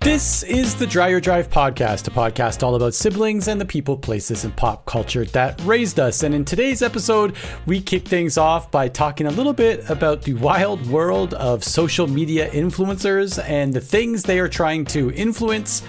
This is the Dreyer Drive podcast, a podcast all about siblings and the people, places, and pop culture that raised us. And in today's episode, we kick things off by talking a little bit about the wild world of social media influencers and the things they are trying to influence.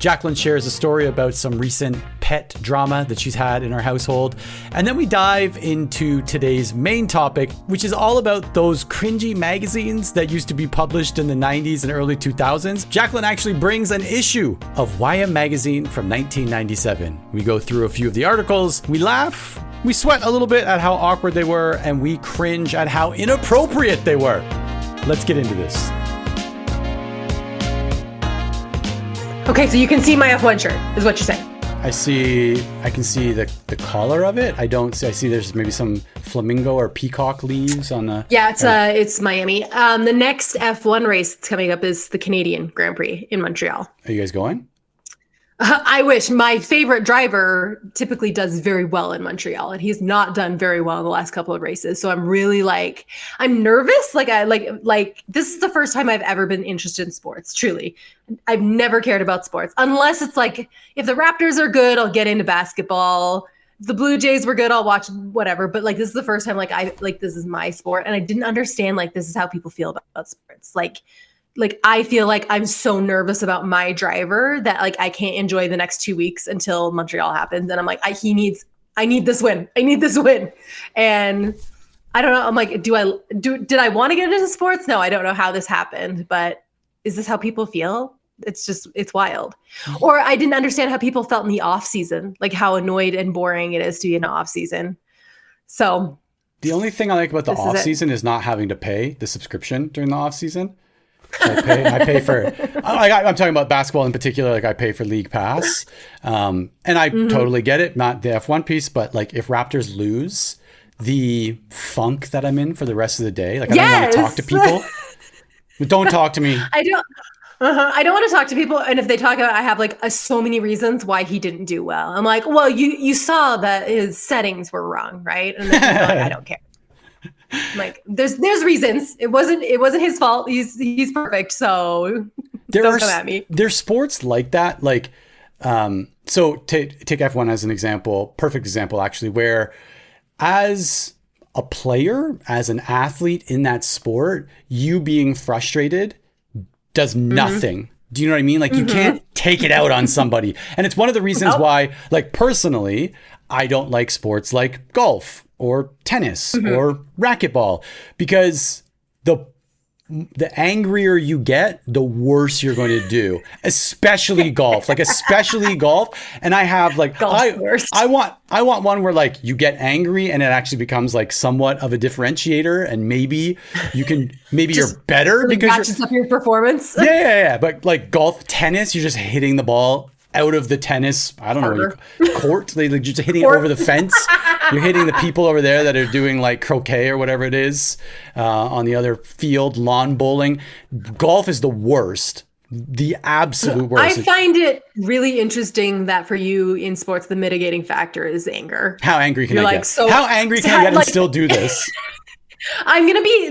Jacqueline shares a story about some recent pet drama that she's had in her household. And then we dive into today's main topic, which is all about those cringy magazines that used to be published in the 90s and early 2000s. Jacqueline actually brings an issue of YM Magazine from 1997. We go through a few of the articles, we laugh, we sweat a little bit at how awkward they were, and we cringe at how inappropriate they were. Let's get into this. Okay, so you can see my F1 shirt, is what you're saying. I can see the collar of it. I see there's maybe some flamingo or peacock leaves on the... Yeah, it's Miami. The next F1 race that's coming up is the Canadian Grand Prix in Montreal. Are you guys going? I wish. My favorite driver typically does very well in Montreal, and he's not done very well in the last couple of races. So I'm really I'm nervous. This is the first time I've ever been interested in sports. Truly, I've never cared about sports unless it's if the Raptors are good, I'll get into basketball. If the Blue Jays were good, I'll watch whatever. But this is the first time this is my sport, and I didn't understand this is how people feel about sports. I feel like I'm so nervous about my driver that I can't enjoy the next 2 weeks until Montreal happens. And I'm I need this win. I need this win. And I don't know. I'm did I want to get into sports? No, I don't know how this happened, but is this how people feel? It's wild. Or I didn't understand how people felt in the off season, how annoyed and boring it is to be in the off season. So the only thing I like about the off season is not having to pay the subscription during the off season. I pay for, I'm talking about basketball in particular. I pay for League Pass. And I totally get it. Not the F1 piece, but if Raptors lose, the funk that I'm in for the rest of the day, I don't want to talk to people. Don't talk to me. I don't want to talk to people. And if they talk about, I have so many reasons why he didn't do well. I'm well, you saw that his settings were wrong, right? And then I don't care. There's reasons. It wasn't his fault. He's perfect. So don't come at me. There's sports like that. So take F1 as an example, perfect example actually, where as a player, as an athlete in that sport, you being frustrated does nothing. Do you know what I mean? You can't take it out on somebody. And it's one of the reasons why, personally, I don't like sports like golf or tennis or racquetball, because the angrier you get, the worse you're going to do, especially golf, especially golf. And I have I want one where you get angry and it actually becomes somewhat of a differentiator, and maybe you're better because matches up your performance. Yeah. But golf, tennis, you're just hitting the ball out of the tennis, I don't know, court. You're just hitting it over the fence. You're hitting the people over there that are doing croquet or whatever it is on the other field, lawn bowling. Golf is the worst, the absolute worst. I find it really interesting that for you in sports, the mitigating factor is anger. How angry can I get? How angry can I get and still do this? I'm going to be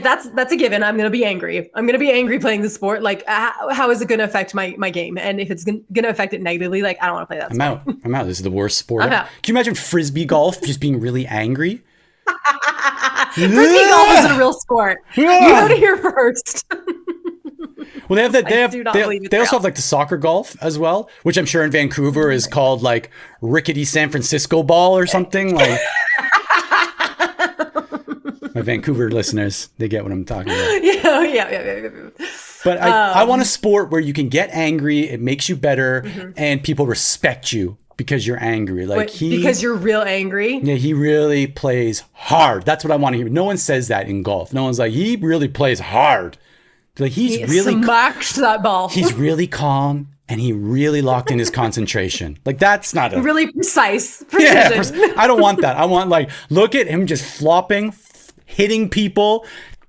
that's a given. I'm going to be angry. I'm going to be angry playing the sport. How is it going to affect my game? And if it's going to affect it negatively, I don't want to play that sport. I'm out. This is the worst sport. Can you imagine Frisbee golf just being really angry? Frisbee golf isn't a real sport. You heard it here first. Well, they have that. They also have the soccer golf as well, which I'm sure in Vancouver is called rickety San Francisco ball or something My Vancouver listeners, they get what I'm talking about. Yeah. But I want a sport where you can get angry, it makes you better, and people respect you because you're angry. Because you're real angry? Yeah, he really plays hard. That's what I want to hear. No one says that in golf. No one's he really plays hard. He really smashed that ball. He's really calm. And he really locked in his concentration. That's not really precise. Precision. Yeah, I don't want that. I want look at him just flopping, hitting people,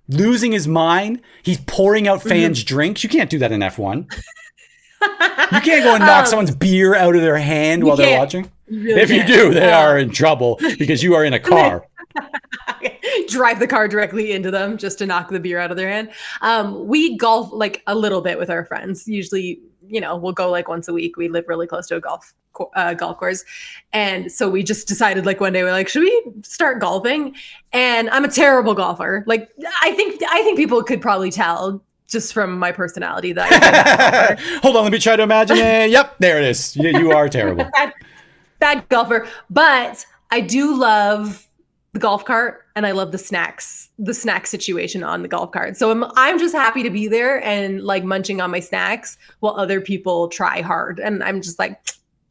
losing his mind. He's pouring out fans' drinks. You can't do that in F1. You can't go and knock someone's beer out of their hand while they're watching. Really if you do, they are in trouble because you are in a car. drive the car directly into them just to knock the beer out of their hand. We golf like a little bit with our friends. Usually, we'll go like once a week. We live really close to a golf course. And so we just decided like one day, we're like, should we start golfing? And I'm a terrible golfer. Like, I think people could probably tell just from my personality that I'm Hold on, let me try to imagine it. Yep, there it is. You are terrible. Bad golfer. But I do love the golf cart, and I love the snack situation on the golf cart. So I'm just happy to be there and like munching on my snacks while other people try hard. And I'm just like,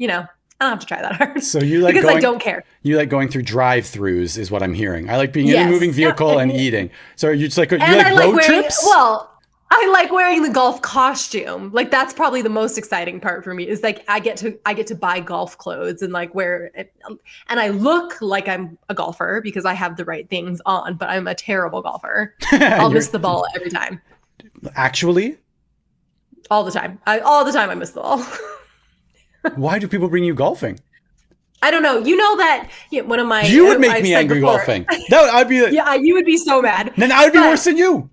I don't have to try that hard. So you like because I don't care. You like going through drive-throughs is what I'm hearing. I like being in a moving vehicle and eating. So you just like road trips? Well, I like wearing the golf costume. Like that's probably the most exciting part for me is like I get to buy golf clothes and like wear it, and I look like I'm a golfer because I have the right things on, but I'm a terrible golfer. I'll miss the ball every time. Actually? All the time. All the time I miss the ball. Why do people bring you golfing? I don't know. You know that one of my You would make me angry golfing. No, I'd be like, yeah, you would be so mad. Then I would be worse than you.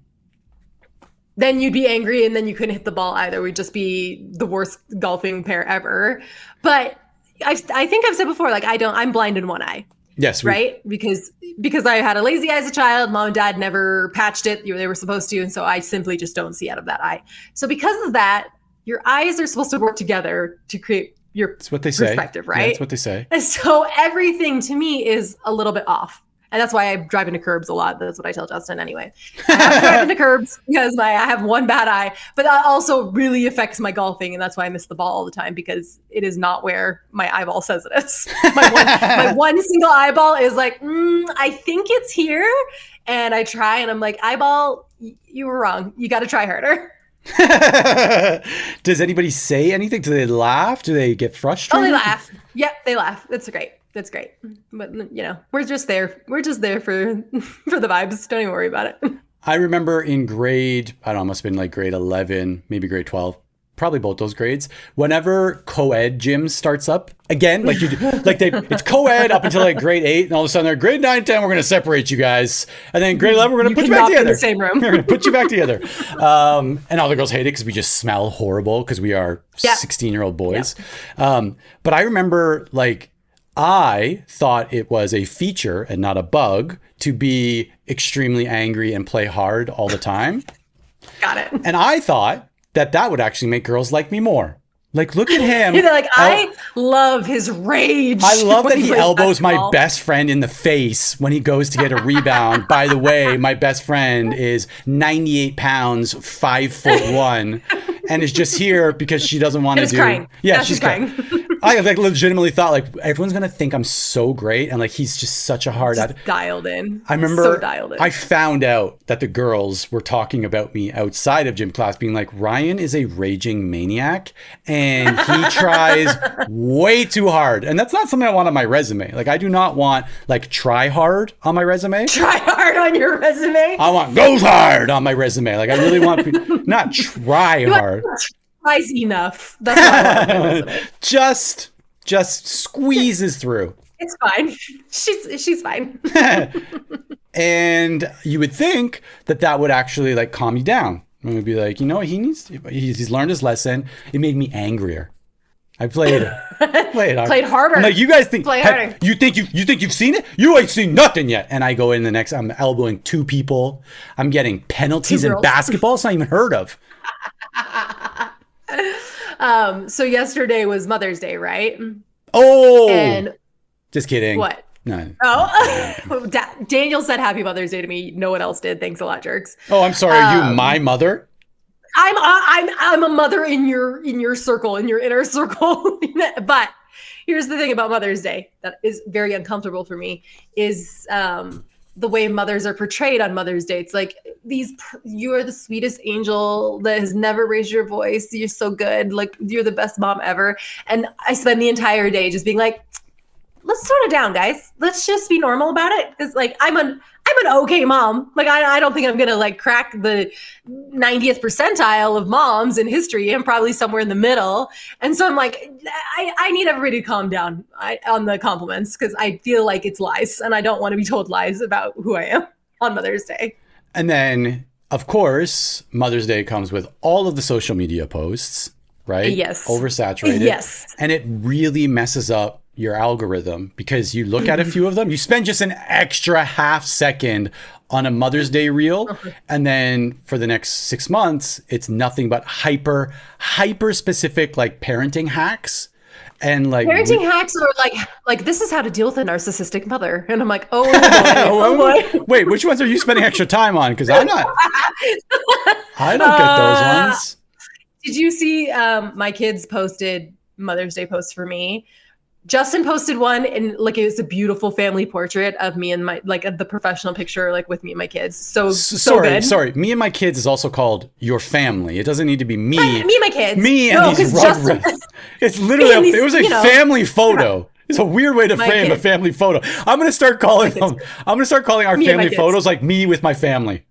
Then you'd be angry and then you couldn't hit the ball either. We'd just be the worst golfing pair ever. But I think I've said before, like I'm blind in one eye. Yes. Right? Because I had a lazy eye as a child. Mom and dad never patched it. They were supposed to. And so I simply just don't see out of that eye. So because of that, your eyes are supposed to work together to create your perspective, right? Yeah, that's what they say. And so everything to me is a little bit off. And that's why I drive into curbs a lot. That's what I tell Justin anyway. I have to drive into curbs because I have one bad eye, but that also really affects my golfing. And that's why I miss the ball all the time because it is not where my eyeball says it is. My one single eyeball is like, I think it's here. And I try and I'm like, eyeball, you were wrong. You got to try harder. Does anybody say anything? Do they laugh? Do they get frustrated? Oh, they laugh. Yep, they laugh. That's great. That's great. But we're just there. We're just there for the vibes. Don't even worry about it. I remember in grade, I don't know, it must have been like grade 11, maybe grade 12, probably both those grades. Whenever co-ed gym starts up again, like it's co-ed up until like grade 8, and all of a sudden they're grade 9, 10, we're going to separate you guys. And then grade 11, we're going to put you back together. In the same room. We're going to put you back together. And all the girls hate it because we just smell horrible because we are 16-year-old boys. But I remember like, I thought it was a feature and not a bug to be extremely angry and play hard all the time. Got it. And I thought that would actually make girls like me more. Like, look at him. You're like, I love his rage. I love that he elbows my best friend in the face when he goes to get a rebound. By the way, my best friend is 98 pounds, 5'1", and is just here because she doesn't want to do. Crying. Yeah, she's crying. I like legitimately thought like everyone's gonna think I'm so great, and like he's just such a hard. Dialed in. I remember so dialed in. I found out that the girls were talking about me outside of gym class, being like, Ryan is a raging maniac, and he tries way too hard, and that's not something I want on my resume. Like I do not want like try hard on my resume. Try hard on your resume. I want goes hard on my resume. Like I really want not try hard. Tries enough. That's what I want on my resume. Just squeezes through. It's fine. She's fine. And you would think that would actually like calm you down. And we'd be like, he's learned his lesson. It made me angrier. I played harder. I'm like, you guys think harder. You think you've seen it? You ain't seen nothing yet. And I go in the next. I'm elbowing 2 people. I'm getting penalties in basketball. It's not even heard of. So yesterday was Mother's Day, right? Oh, and just kidding. What? No. Oh, Daniel said Happy Mother's Day to me. No one else did. Thanks a lot, jerks. Oh, I'm sorry. Are you my mother? I'm a mother in your circle, in your inner circle. But here's the thing about Mother's Day that is very uncomfortable for me is the way mothers are portrayed on Mother's Day. It's like you are the sweetest angel that has never raised your voice. You're so good. Like you're the best mom ever. And I spend the entire day just being like, let's tone it down, guys. Let's just be normal about it. Cause like I'm an okay mom. Like I don't think I'm going to like crack the 90th percentile of moms in history. I'm probably somewhere in the middle. And so I'm like, I need everybody to calm down on the compliments because I feel like it's lies and I don't want to be told lies about who I am. on Mother's Day. And then, of course, Mother's Day comes with all of the social media posts, right? Yes. Oversaturated. Yes. And it really messes up your algorithm because you look at a few of them, you spend just an extra half second on a Mother's Day reel. And then for the next 6 months, it's nothing but hyper specific like parenting hacks. And like parenting hacks are like this is how to deal with a narcissistic mother. And I'm like, oh boy, oh boy. Wait, which ones are you spending extra time on? Because I don't get those ones. Did you see my kids posted Mother's Day posts for me? Justin posted one and like it was a beautiful family portrait of me and my like the professional picture like with me and my kids. So good. Sorry. Me and my kids is also called your family. It doesn't need to be me. Me and my kids. Me and these rugrats. It's literally it was a family photo. It's a weird way to frame a family photo. I'm gonna start calling them. I'm gonna start calling our family photos like me with my family.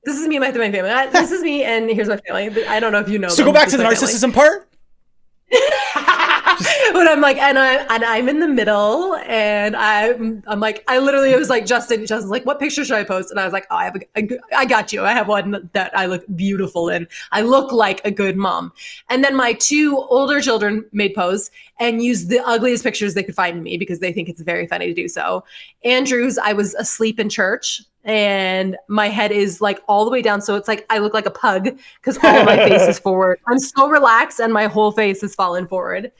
This is me with my family. This is me and here's my family. I don't know if you know. So go back to the narcissism part. But I'm like, and I'm in the middle, and I'm like, I literally was like, Justin's like, what picture should I post? And I was like, oh, I got you. I have one that I look beautiful in. I look like a good mom. And then my 2 older children made posts and used the ugliest pictures they could find of me because they think it's very funny to do so. Andrew's, I was asleep in church. And my head is like all the way down. So it's like I look like a pug because all of my face is forward. I'm so relaxed and my whole face is fallen forward.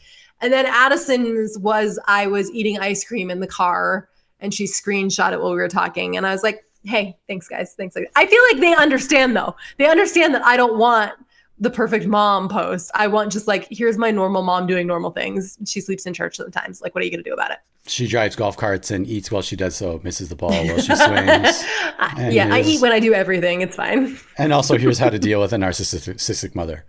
And then Addison's was I was eating ice cream in the car and she screenshot it while we were talking. And I was like, hey, thanks, guys. Thanks. I feel like they understand, though. They understand that I don't want the perfect mom post. I want just like, here's my normal mom doing normal things. She sleeps in church sometimes. Like, what are you going to do about it? She drives golf carts and eats while she does so, misses the ball while she swings. I eat when I do everything. It's fine. And also, here's how to deal with a narcissistic mother.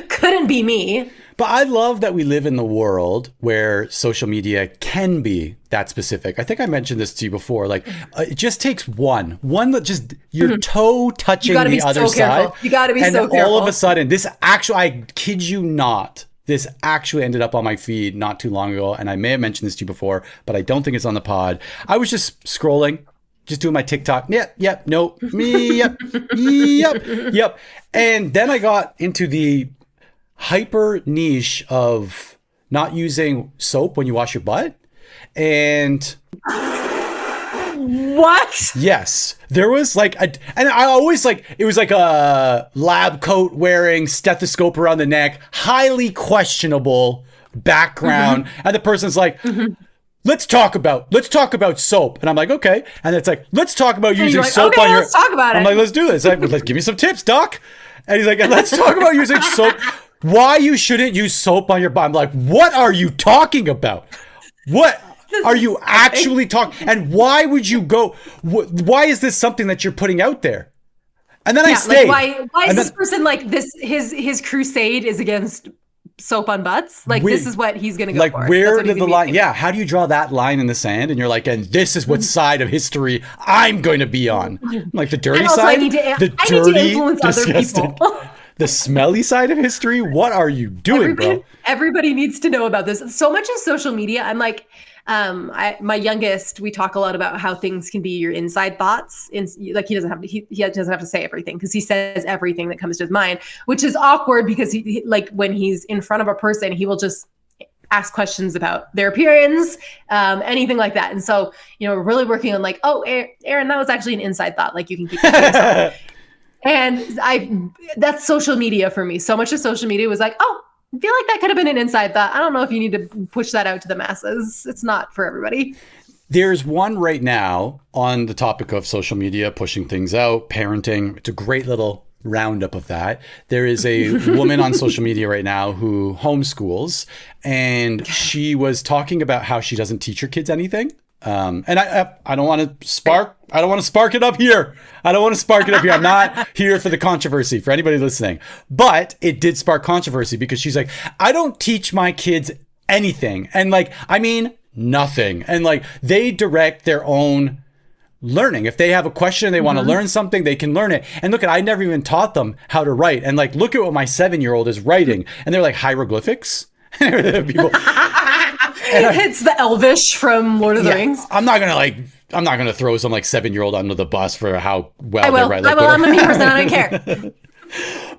Couldn't be me. But I love that we live in the world where social media can be that specific. I think I mentioned this to you before. Like, it just takes one that just your toe touching the other side. You got to be so careful. And all of a sudden, I kid you not, this actually ended up on my feed not too long ago. And I may have mentioned this to you before, but I don't think it's on the pod. I was just scrolling, just doing my TikTok. Yep, no, me, yep. And then I got into the hyper niche of not using soap when you wash your butt. And what? Yes, there was like and I always like, it was like a lab coat wearing, stethoscope around the neck, highly questionable background. And the person's like, let's talk about soap. And I'm like, okay. And it's like, let's talk about using soap on your. Let's talk about it. I'm like, let's do this. Like, let's give me some tips, doc. And he's like, let's talk about using soap. Why you shouldn't use soap on your butt. I'm like, what are you talking about? What are you actually talking? And why would you go? Why is this something that you're putting out there? And then I stayed. Like, why is this person like this? His crusade is against soap on butts. Like, this is what he's going to go for. Like, where did the line? Yeah. How do you draw that line in the sand? And you're like, and this is what side of history I'm going to be on. Like the dirty side, I need to influence disgusting. Other people. The smelly side of history? What are you doing, bro? Everybody needs to know about this. So much of social media, I'm like, my youngest, we talk a lot about how things can be your inside thoughts. Like he doesn't have to say everything because he says everything that comes to his mind, which is awkward because he like when he's in front of a person, he will just ask questions about their appearance, anything like that. And so, we're really working on like, oh, Aaron, that was actually an inside thought. Like you can keep that to yourself. And that's social media for me. So much of social media was like, oh, I feel like that could have been an inside thought. I don't know if you need to push that out to the masses. It's not for everybody. There's one right now on the topic of social media, pushing things out, parenting. It's a great little roundup of that. There is a woman on social media right now who homeschools, and she was talking about how she doesn't teach her kids anything. And I don't want to spark it up here. I'm not here for the controversy for anybody listening, but it did spark controversy because she's like, I don't teach my kids anything. And like, I mean, nothing. And like, they direct their own learning. If they have a question and they want to learn something, they can learn it. And look, I never even taught them how to write. And like, look at what my 7-year-old is writing. And they're like hieroglyphics. People. It's the Elvish from Lord of the Rings. I'm not going to like, I'm not going to throw some like 7-year-old under the bus for how well I will. they write. Like, I'm a mean person. I don't care.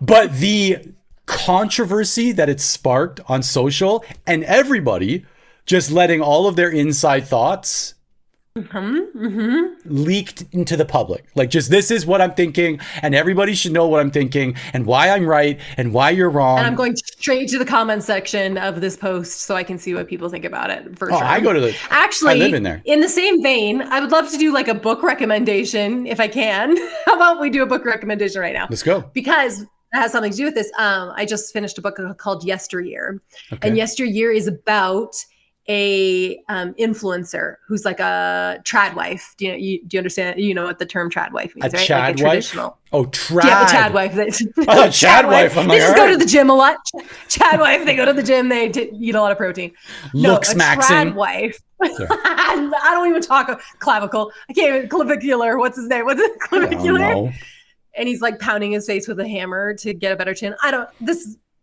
But the controversy that it sparked on social and everybody just letting all of their inside thoughts leaked into the public. Like, just, this is what I'm thinking, and everybody should know what I'm thinking and why I'm right and why you're wrong. And I'm going straight to the comment section of this post so I can see what people think about it. For sure. I go to the... Actually, I live in there. In the same vein, I would love to do like a book recommendation if I can. How about we do a book recommendation right now? Let's go. Because it has something to do with this. I just finished a book called Yesteryear. Okay. And Yesteryear is about a influencer who's like a trad wife. Do you understand? You know what the term trad wife means, a right? Chad like a wife? traditional. Oh, trad. Yeah, a Chad wife. Chad wife. I'm like, they just go to the gym a lot. Chad wife. They go to the gym. They eat a lot of protein. Looks maxing. Trad wife. I don't even talk clavicle. I can't even clavicular. What's his name? What's it? Clavicular. And he's like pounding his face with a hammer to get a better chin.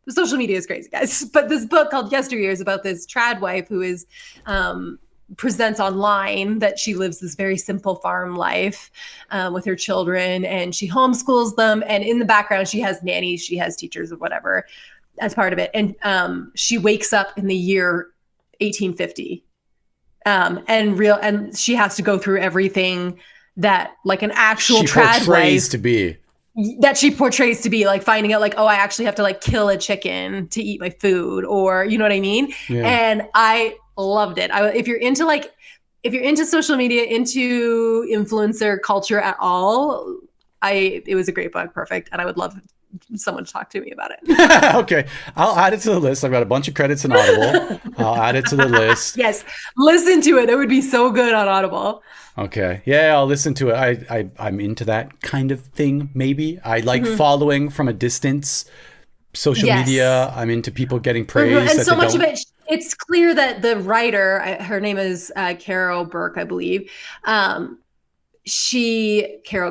Social media is crazy, guys. But this book called Yesteryear is about this trad wife who is presents online that she lives this very simple farm life with her children, and she homeschools them. And in the background, she has nannies, she has teachers or whatever as part of it. And she wakes up in the year 1850, and she has to go through everything that like an actual trad wife to be. That she portrays to be, like finding out like, oh, I actually have to like kill a chicken to eat my food, or you know what I mean? Yeah. And I loved it. If you're into social media, into influencer culture at all, it was a great book. Perfect. And I would love someone to talk to me about it. Okay. I'll add it to the list. I've got a bunch of credits in Audible. I'll add it to the list. Yes. Listen to it. It would be so good on Audible. Okay. Yeah, I'll listen to it. I'm into that kind of thing, maybe. I like following from a distance social media. I'm into people getting praise. And so much of it, it's clear that the writer, her name is Carol Burke, I believe. Carol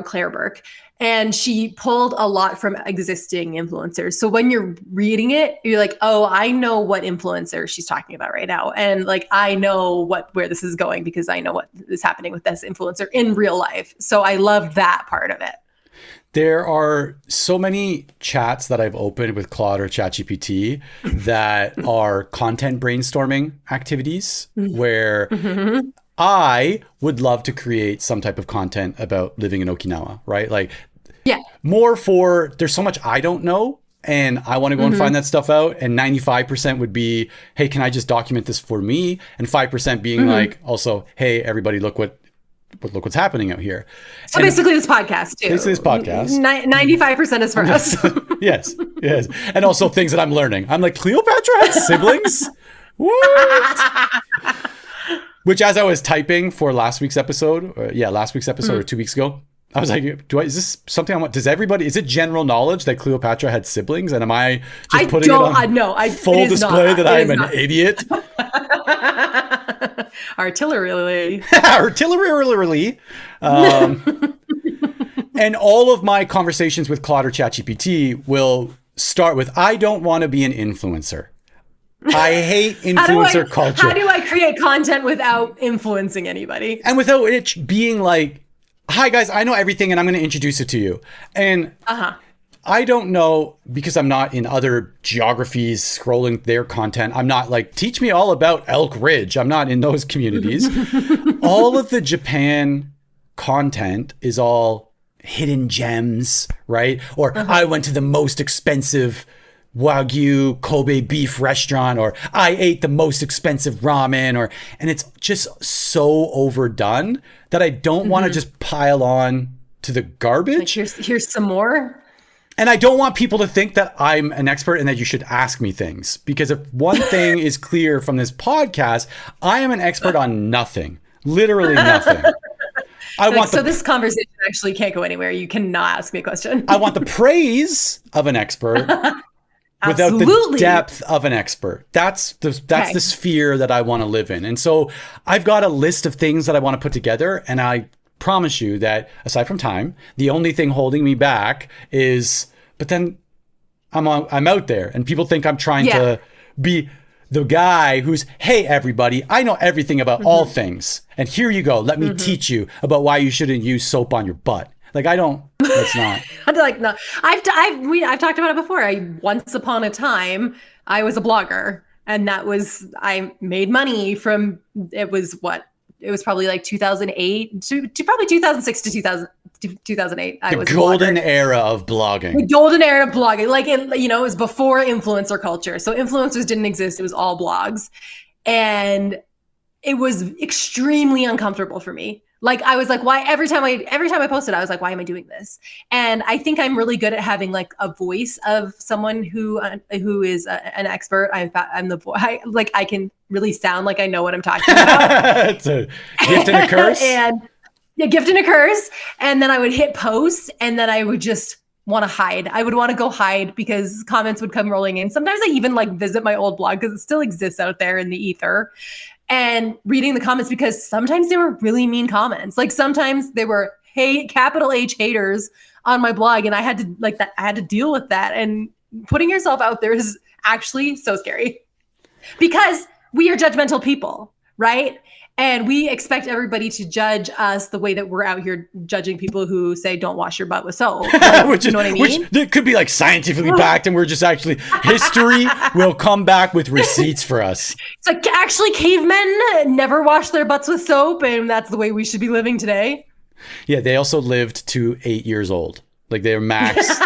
Claire Burke. And she pulled a lot from existing influencers. So when you're reading it, you're like, oh, I know what influencer she's talking about right now. And like, I know where this is going because I know what is happening with this influencer in real life. So I love that part of it. There are so many chats that I've opened with Claude or ChatGPT that are content brainstorming activities where I would love to create some type of content about living in Okinawa, right? Like, yeah, more for, there's so much I don't know and I want to go and find that stuff out. And 95% would be, hey, can I just document this for me? And 5% being like, also, hey, everybody, look what's happening out here. So and basically this podcast too. Basically this podcast. 95% is for us. Yes. And also things that I'm learning. I'm like, Cleopatra had siblings? What? Which, as I was typing for last week's episode or 2 weeks ago, I was like, is this something I want? Is it general knowledge that Cleopatra had siblings? And am I just putting it on full display that I am an idiot? Artillery. And all of my conversations with Claude or ChatGPT will start with, I don't want to be an influencer. I hate influencer culture. How do I create content without influencing anybody? And without it being like, hi guys, I know everything and I'm going to introduce it to you. And I don't know, because I'm not in other geographies scrolling their content. I'm not like, teach me all about Elk Ridge. I'm not in those communities. All of the Japan content is all hidden gems, right? Or I went to the most expensive Wagyu Kobe beef restaurant, or I ate the most expensive ramen, and it's just so overdone that I don't want to just pile on to the garbage. Like here's some more. And I don't want people to think that I'm an expert and that you should ask me things, because if one thing is clear from this podcast, I am an expert on nothing, literally nothing. So this conversation actually can't go anywhere. You cannot ask me a question. I want the praise of an expert. Without the depth of an expert. That's the sphere that I want to live in. And so I've got a list of things that I want to put together. And I promise you that aside from time, the only thing holding me back is, but then I'm out there and people think I'm trying to be the guy who's, hey, everybody, I know everything about all things. And here you go. Let me teach you about why you shouldn't use soap on your butt. Like, I don't, that's not. I'm like, no, I've talked about it before. Once upon a time, I was a blogger, and I made money from, it was probably like 2008 to probably 2006 to 2008. The golden era of blogging. The golden era of blogging. Like, it was before influencer culture. So influencers didn't exist. It was all blogs. And it was extremely uncomfortable for me. Like, I was like, why every time I posted, I was like, why am I doing this? And I think I'm really good at having like a voice of someone who is an expert. I'm the voice. I can really sound like I know what I'm talking about. It's a gift and a curse. And yeah, gift and a curse. And then I would hit post, and then I would just want to hide. I would want to go hide because comments would come rolling in. Sometimes I even like visit my old blog because it still exists out there in the ether. And reading the comments, because sometimes they were really mean comments. Like, sometimes they were capital H haters on my blog, and I had to deal with that. And putting yourself out there is actually so scary because we are judgmental people, right? And we expect everybody to judge us the way that we're out here judging people who say, don't wash your butt with soap. Like, you know what I mean? Which could be like scientifically backed, and we're just actually, history will come back with receipts for us. It's like, actually, cavemen never washed their butts with soap, and that's the way we should be living today. Yeah, they also lived to 8 years old. Like, they maxed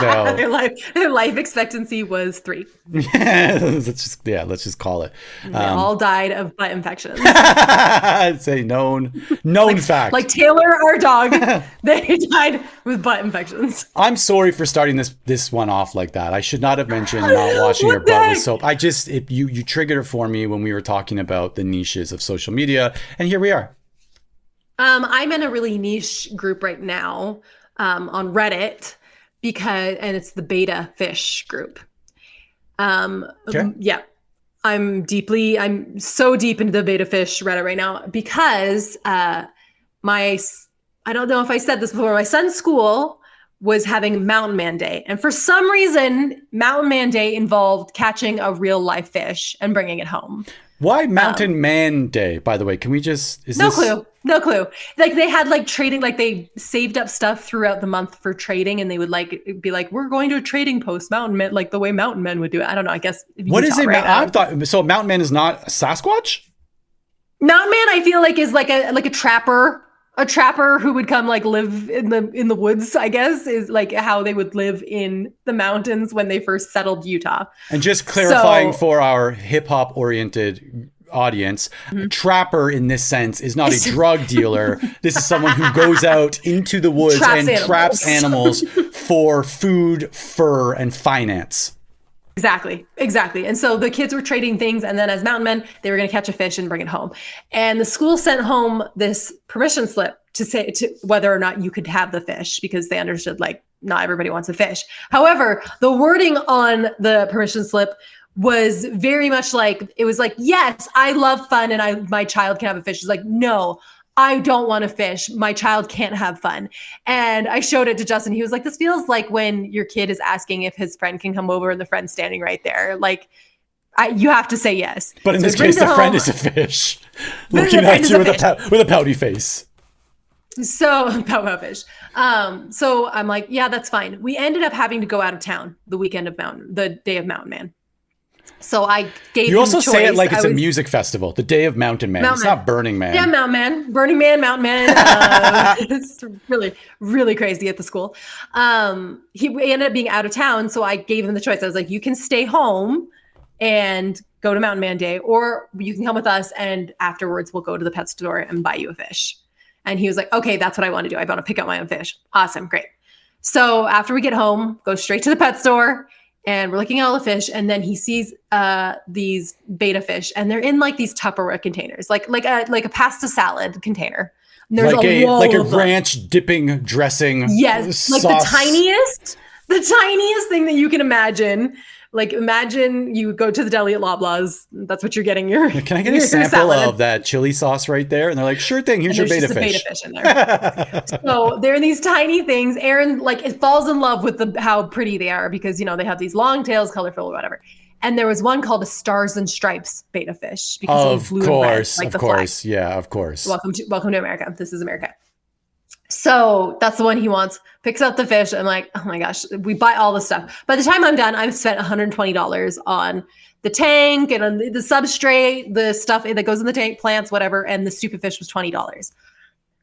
out. Their life expectancy was 3. let's just call it. They all died of butt infections. I'd say known fact. Like Taylor, our dog, they died with butt infections. I'm sorry for starting this one off like that. I should not have mentioned not washing your butt with soap. You triggered it for me when we were talking about the niches of social media, and here we are. I'm in a really niche group right now. On Reddit, and it's the beta fish group. Okay. Yeah, I'm so deep into the beta fish Reddit right now because I don't know if I said this before, my son's school was having Mountain Man Day. And for some reason, Mountain Man Day involved catching a real live fish and bringing it home. Why Mountain Man Day, by the way? Can we No clue. Like, they had like trading, like they saved up stuff throughout the month for trading, and they would like be like, we're going to a trading post, Mountain Man, like the way Mountain Men would do it. I don't know. I guess. What is it? Right? I thought so. Mountain Man is not Sasquatch? Mountain Man, I feel like, is like a trapper who would come like live in the woods, I guess, is like how they would live in the mountains when they first settled Utah. And just clarifying for our hip hop oriented audience, a trapper in this sense is not a drug dealer. This is someone who goes out into the woods traps animals for food, fur, and finance. Exactly. And so the kids were trading things, and then as mountain men, they were going to catch a fish and bring it home. And the school sent home this permission slip to say whether or not you could have the fish, because they understood like not everybody wants a fish. However, the wording on the permission slip was very much like, it was like, yes, I love fun and my child can have a fish. It's like, no, I don't want to fish. My child can't have fun. And I showed it to Justin. He was like, this feels like when your kid is asking if his friend can come over and the friend's standing right there. Like, you have to say yes. But in this case, the friend is a fish looking at you with a pouty face. So, pow fish. So I'm like, yeah, that's fine. We ended up having to go out of town the day of Mountain Man. So I gave You also him say it like it's a music festival, the day of Mountain Man. It's not Burning Man. Yeah, Mountain Man. Burning Man, Mountain Man. It's really, really crazy at the school. He ended up being out of town, so I gave him the choice. I was like, you can stay home and go to Mountain Man Day, or you can come with us, and afterwards we'll go to the pet store and buy you a fish. And he was like, okay, that's what I want to do. I want to pick up my own fish. Awesome, great. So after we get home, go straight to the pet store, and we're looking at all the fish, and then he sees these beta fish, and they're in like these Tupperware containers, like a pasta salad container. And there's like a ranch dipping dressing. Yes, sauce. like the tiniest thing that you can imagine. Like, imagine you go to the deli at Loblaws. That's what you're getting. Can I get a sample of that chili sauce right there? And they're like, sure thing. Here's your beta fish. Beta fish in there. So they're these tiny things. Aaron, like, it falls in love with how pretty they are because, they have these long tails, colorful or whatever. And there was one called a Stars and Stripes beta fish because Of it was blue and red, like the flag. Yeah, of course. Welcome to America. This is America. So that's the one he wants. Picks up the fish. I'm like, oh my gosh, we buy all the stuff. By the time I'm done, I've spent $120 on the tank and on the substrate, the stuff that goes in the tank, plants, whatever. And the stupid fish was $20.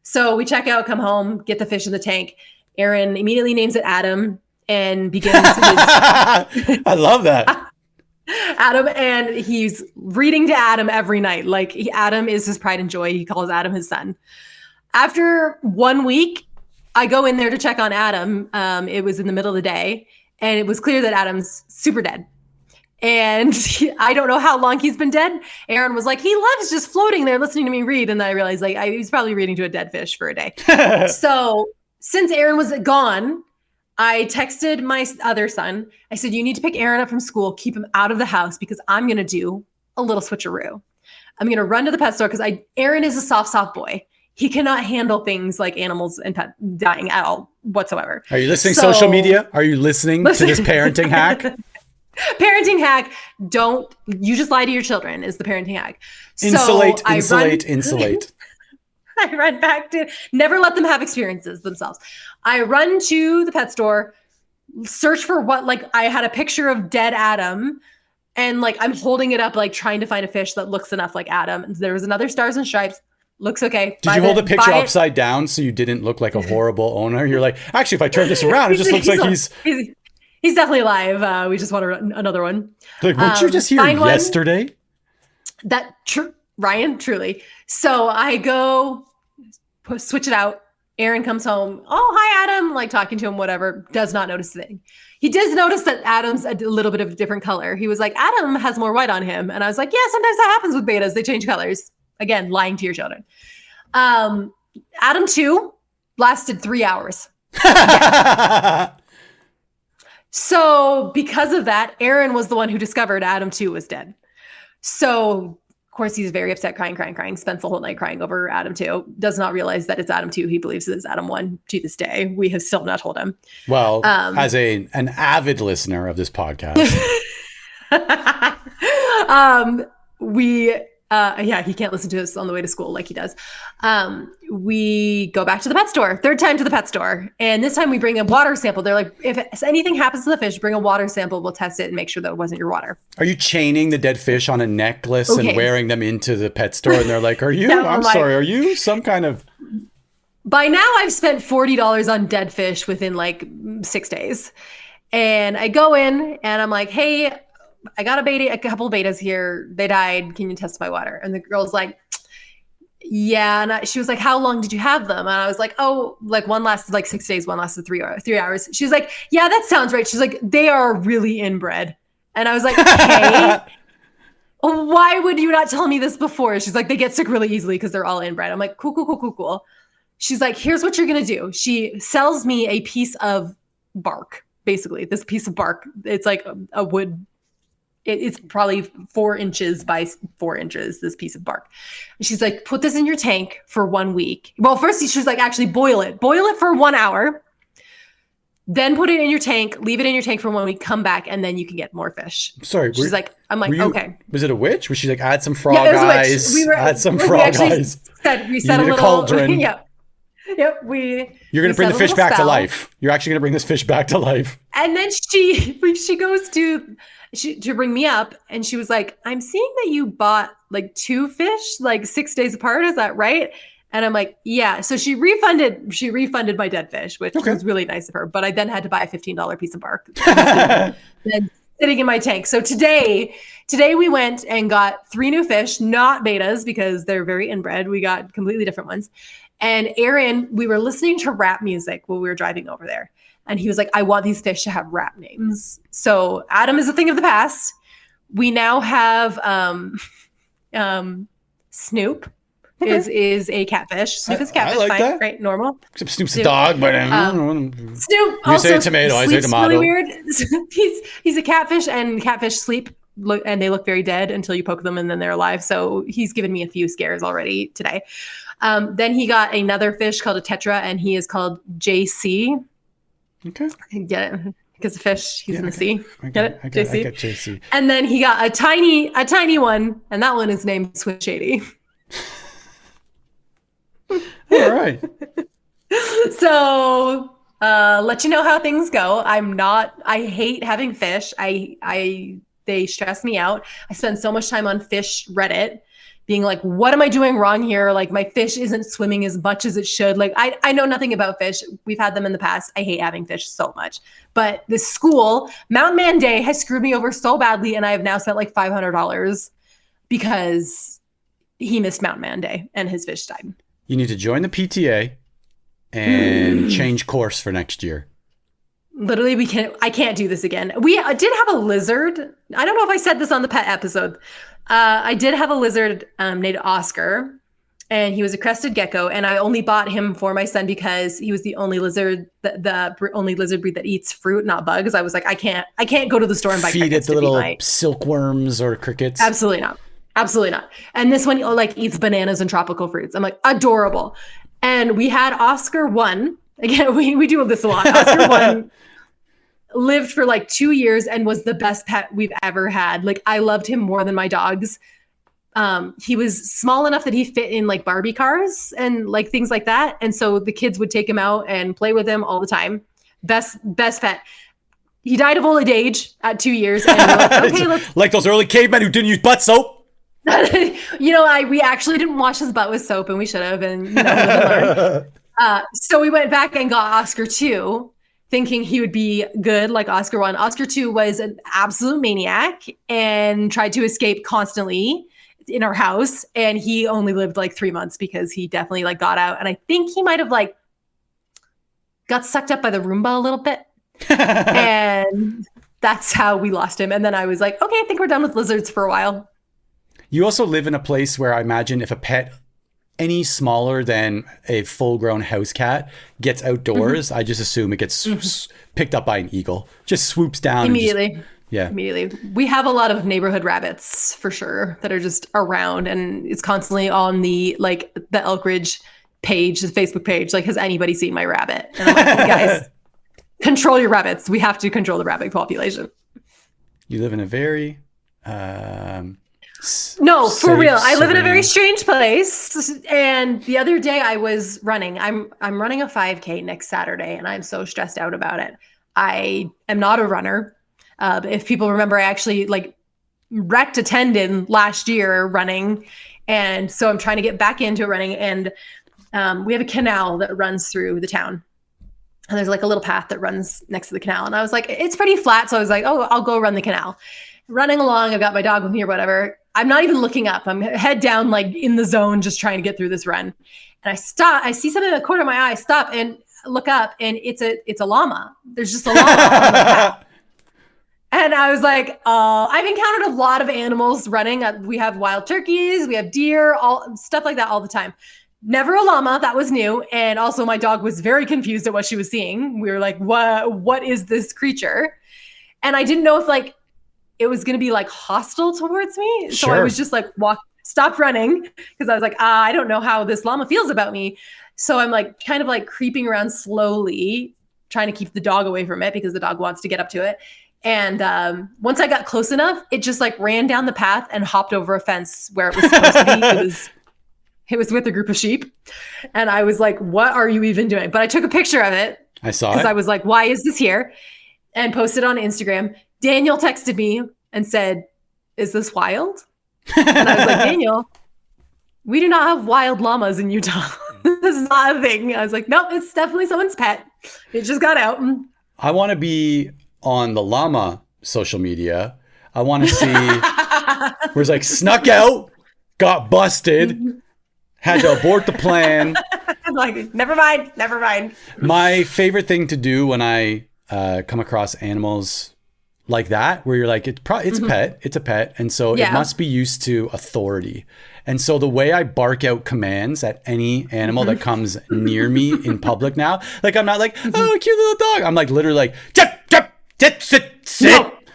So we check out, come home, get the fish in the tank. Aaron immediately names it Adam and begins his I love that. Adam, and he's reading to Adam every night. Like Adam is his pride and joy. He calls Adam his son. After 1 week, I go in there to check on Adam. It was in the middle of the day, and it was clear that Adam's super dead. And I don't know how long he's been dead. Aaron was like, he loves just floating there listening to me read. And then I realized like he was probably reading to a dead fish for a day. So since Aaron was gone, I texted my other son. I said, you need to pick Aaron up from school, keep him out of the house because I'm going to do a little switcheroo. I'm going to run to the pet store because Aaron is a soft boy. He cannot handle things like animals and pet dying at all whatsoever. Are you listening social media? Are you listening to this parenting hack? Parenting hack. You just lie to your children is the parenting hack. Insulate. I run back to never let them have experiences themselves. I run to the pet store, search for I had a picture of dead Adam and like I'm holding it up, like trying to find a fish that looks enough like Adam. And there was another Stars and Stripes. Looks okay. Did you hold the picture upside down so you didn't look like a horrible owner? You're like, actually, if I turn this around, it just looks like he's definitely alive. We just want another one. Like, weren't you just here yesterday? Ryan, truly. So I go switch it out. Aaron comes home. Oh, hi, Adam. Like talking to him, whatever. Does not notice the thing. He does notice that Adam's a little bit of a different color. He was like, Adam has more white on him. And I was like, yeah, sometimes that happens with betas. They change colors. Again, lying to your children. Adam 2 lasted 3 hours. So because of that, Aaron was the one who discovered Adam 2 was dead. So of course he's very upset, crying, spends the whole night crying over Adam 2, does not realize that it's Adam 2. He believes it's Adam 1 to this day. We have still not told him. Well, as an avid listener of this podcast. He can't listen to us on the way to school like he does. We go back to the pet store, third time to the pet store. And this time we bring a water sample. They're like, if anything happens to the fish, bring a water sample. We'll test it and make sure that it wasn't your water. Are you chaining the dead fish on a necklace and wearing them into the pet store? And they're like, are you some kind of... By now I've spent $40 on dead fish within like 6 days. And I go in and I'm like, hey, I got a couple of betas here. They died. Can you test my water? And the girl's like, yeah. And she was like, how long did you have them? And I was like, oh, like one lasted like 6 days. One lasted 3 hours. She was like, yeah, that sounds right. She's like, they are really inbred. And I was like, hey, why would you not tell me this before? She's like, they get sick really easily because they're all inbred. I'm like, cool. She's like, here's what you're going to do. She sells me a piece of bark, basically this piece of bark. It's like a wood. It's probably 4 inches by 4 inches, this piece of bark. And she's like, put this in your tank for 1 week. Well, first she's like, actually boil it for 1 hour, then put it in your tank, leave it in your tank for 1 week, come back, and then you can get more fish. Sorry. She's like, I'm like, okay. Was it a witch? Was she like, add some frog eyes? Add some frog eyes. We said a little cauldron. Yep. You're going to bring the fish back to life. You're actually going to bring this fish back to life. And then she goes to bring me up, and she was like, I'm seeing that you bought like 2 fish like 6 days apart. Is that right? And I'm like, yeah. So she refunded my dead fish, which was really nice of her. But I then had to buy a $15 piece of bark then sitting in my tank. So today we went and got 3 new fish, not betas because they're very inbred. We got completely different ones. And Aaron, we were listening to rap music while we were driving over there. And he was like, I want these fish to have rap names. So Adam is a thing of the past. We now have Snoop is a catfish. Snoop is a catfish, like fine, that. Right? Normal. Except Snoop's a dog, but Snoop you say tomato, I say tomato. Really weird. He's a catfish, and catfish sleep and they look very dead until you poke them and then they're alive. So he's given me a few scares already today. Then he got another fish called a tetra, and he is called JC. Okay. Get it? because of fish. He's in the sea. Get it? I JC? get JC. And then he got a tiny one, and that one is named Swiss Shady. All right. So, let you know how things go. I hate having fish. They stress me out. I spend so much time on fish Reddit being like, what am I doing wrong here? Like my fish isn't swimming as much as it should. Like I know nothing about fish. We've had them in the past. I hate having fish so much. But this school, Mountain Man Day, has screwed me over so badly. And I have now spent like $500 because he missed Mountain Man Day and his fish died. You need to join the PTA and change course for next year. Literally, I can't do this again. We did have a lizard. I don't know if I said this on the pet episode. I did have a lizard named Oscar, and he was a crested gecko. And I only bought him for my son because he was the only lizard, the only lizard breed that eats fruit, not bugs. I was like, I can't go to the store and buy feed it the little silkworms or crickets. Absolutely not. Absolutely not. And this one like eats bananas and tropical fruits. I'm like, adorable. And we had Oscar 1. Again, we do this a lot. Oscar 1 lived for like 2 years and was the best pet we've ever had. Like I loved him more than my dogs. He was small enough that he fit in like Barbie cars and like things like that. And so the kids would take him out and play with him all the time. Best pet. He died of old age at 2 years. And we're like, okay, like those early cavemen who didn't use butt soap. We actually didn't wash his butt with soap, and we should have. And learn. So we went back and got Oscar 2, thinking he would be good like Oscar 1. Oscar 2 was an absolute maniac and tried to escape constantly in our house. And he only lived like 3 months because he definitely like got out. And I think he might have like got sucked up by the Roomba a little bit. And that's how we lost him. And then I was like, okay, I think we're done with lizards for a while. You also live in a place where I imagine if a pet any smaller than a full-grown house cat gets outdoors, I just assume it gets picked up by an eagle. Just swoops down immediately. Immediately. We have a lot of neighborhood rabbits for sure that are just around, and it's constantly on the Elk Ridge page, the Facebook page. Like, has anybody seen my rabbit? And I'm like, hey guys, control your rabbits. We have to control the rabbit population. You live in a very no, for real. I live in a serene. very strange place. And the other day I was running. I'm running a 5K next Saturday, and I'm so stressed out about it. I am not a runner. If people remember, I actually wrecked a tendon last year running. And so I'm trying to get back into running. And we have a canal that runs through the town. And there's like a little path that runs next to the canal. And I was like, it's pretty flat. So I was like, oh, I'll go run the canal. Running along, I've got my dog with me or whatever. I'm not even looking up. I'm head down, like in the zone, just trying to get through this run. And I stop. I see something in the corner of my eye. Stop and look up, and it's a llama. There's just a llama on the path. And I was like, I've encountered a lot of animals running. We have wild turkeys, we have deer, all stuff like that all the time. Never a llama. That was new. And also my dog was very confused at what she was seeing. We were like, what is this creature? And I didn't know if it was going to be hostile towards me. So Sure. I was just stopped running because I was like, I don't know how this llama feels about me. So I'm kind of creeping around slowly, trying to keep the dog away from it because the dog wants to get up to it. And once I got close enough, it just ran down the path and hopped over a fence where it was supposed to be. It was with a group of sheep. And I was like, what are you even doing? But I took a picture of it. I saw it. Because I was like, why is this here? And posted on Instagram. Daniel texted me and said, is this wild? And I was like, Daniel, we do not have wild llamas in Utah. This is not a thing. I was like, nope, it's definitely someone's pet. It just got out. I want to be on the llama social media. I want to see where it's snuck out, got busted, had to abort the plan. Never mind. My favorite thing to do when I come across animals like that, where you're like, it's a pet. And so it must be used to authority. And so the way I bark out commands at any animal that comes near me in public now, I'm not oh, cute little dog. I'm literally sit,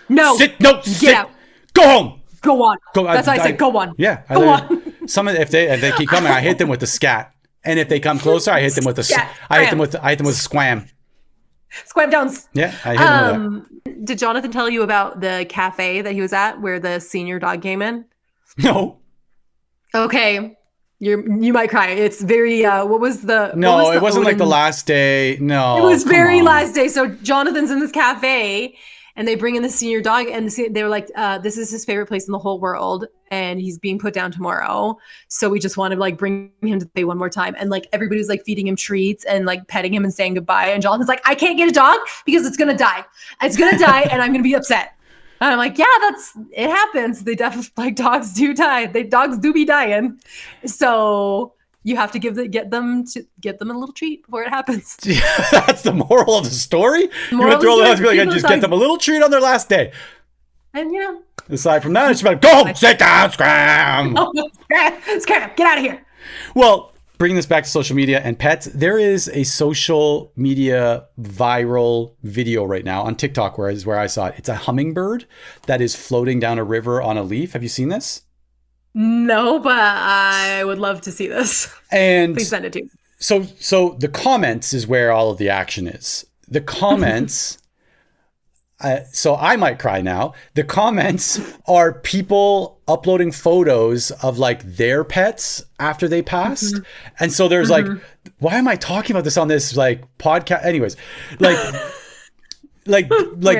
no, sit, no, sit, get out. Go home. Go on. That's why I said, go on. Yeah. Go on. If they keep coming, I hit them with the scat. And if they come closer, I hit them with the, I hit them with the squam. Squam Jones. Yeah, I didn't know that. Did Jonathan tell you about the cafe that he was at where the senior dog came in? No. Okay. You might cry. It's very what was the No, it wasn't like the last day. No. It was very last day. So Jonathan's in this cafe and they bring in the senior dog and they were like, this is his favorite place in the whole world and he's being put down tomorrow. So we just want to like bring him to play one more time. And like everybody was like feeding him treats and like petting him and saying goodbye. And Jonathan's like, I can't get a dog because it's gonna die. It's gonna die and I'm gonna be upset. And I'm like, yeah, it happens. They definitely, like, dogs do die. Dogs do be dying. So you have to get them a little treat before it happens. That's the moral of the story? You would throw them out and be like, just get them a little treat on their last day. And, aside from that, it's about, go home, sit down, scram. Oh, scram, get out of here. Well, bringing this back to social media and pets, there is a social media viral video right now on TikTok where I saw it. It's a hummingbird that is floating down a river on a leaf. Have you seen this? No, but I would love to see this. And please send it to me. So the comments is where all of the action is. The comments... so I might cry now. The comments are people uploading photos of like their pets after they passed. Mm-hmm. And so there's like, why am I talking about this on this like podcast? Anyways, like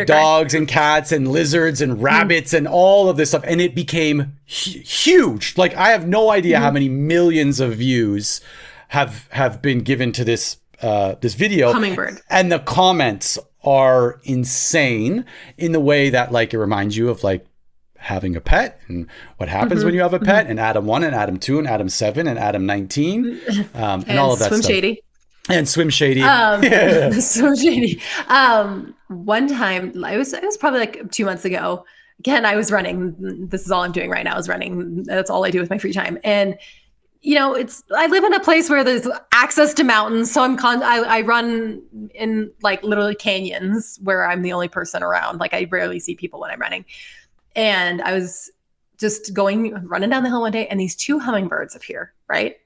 dogs and cats and lizards and rabbits and all of this stuff. And it became huge. Like I have no idea how many millions of views have been given to this video. Hummingbird. And the comments are insane in the way that like it reminds you of like having a pet and what happens when you have a pet and Adam 1 and Adam 2 and Adam 7 and Adam 19 and all of that Swim stuff. Shady. And Swim Shady. Swim Shady. One time, it was probably like 2 months ago. Again, I was running. This is all I'm doing right now is running. That's all I do with my free time. And I live in a place where there's access to mountains. So I run in like literally canyons where I'm the only person around. Like I rarely see people when I'm running. And I was just running down the hill one day and these two hummingbirds appear, right?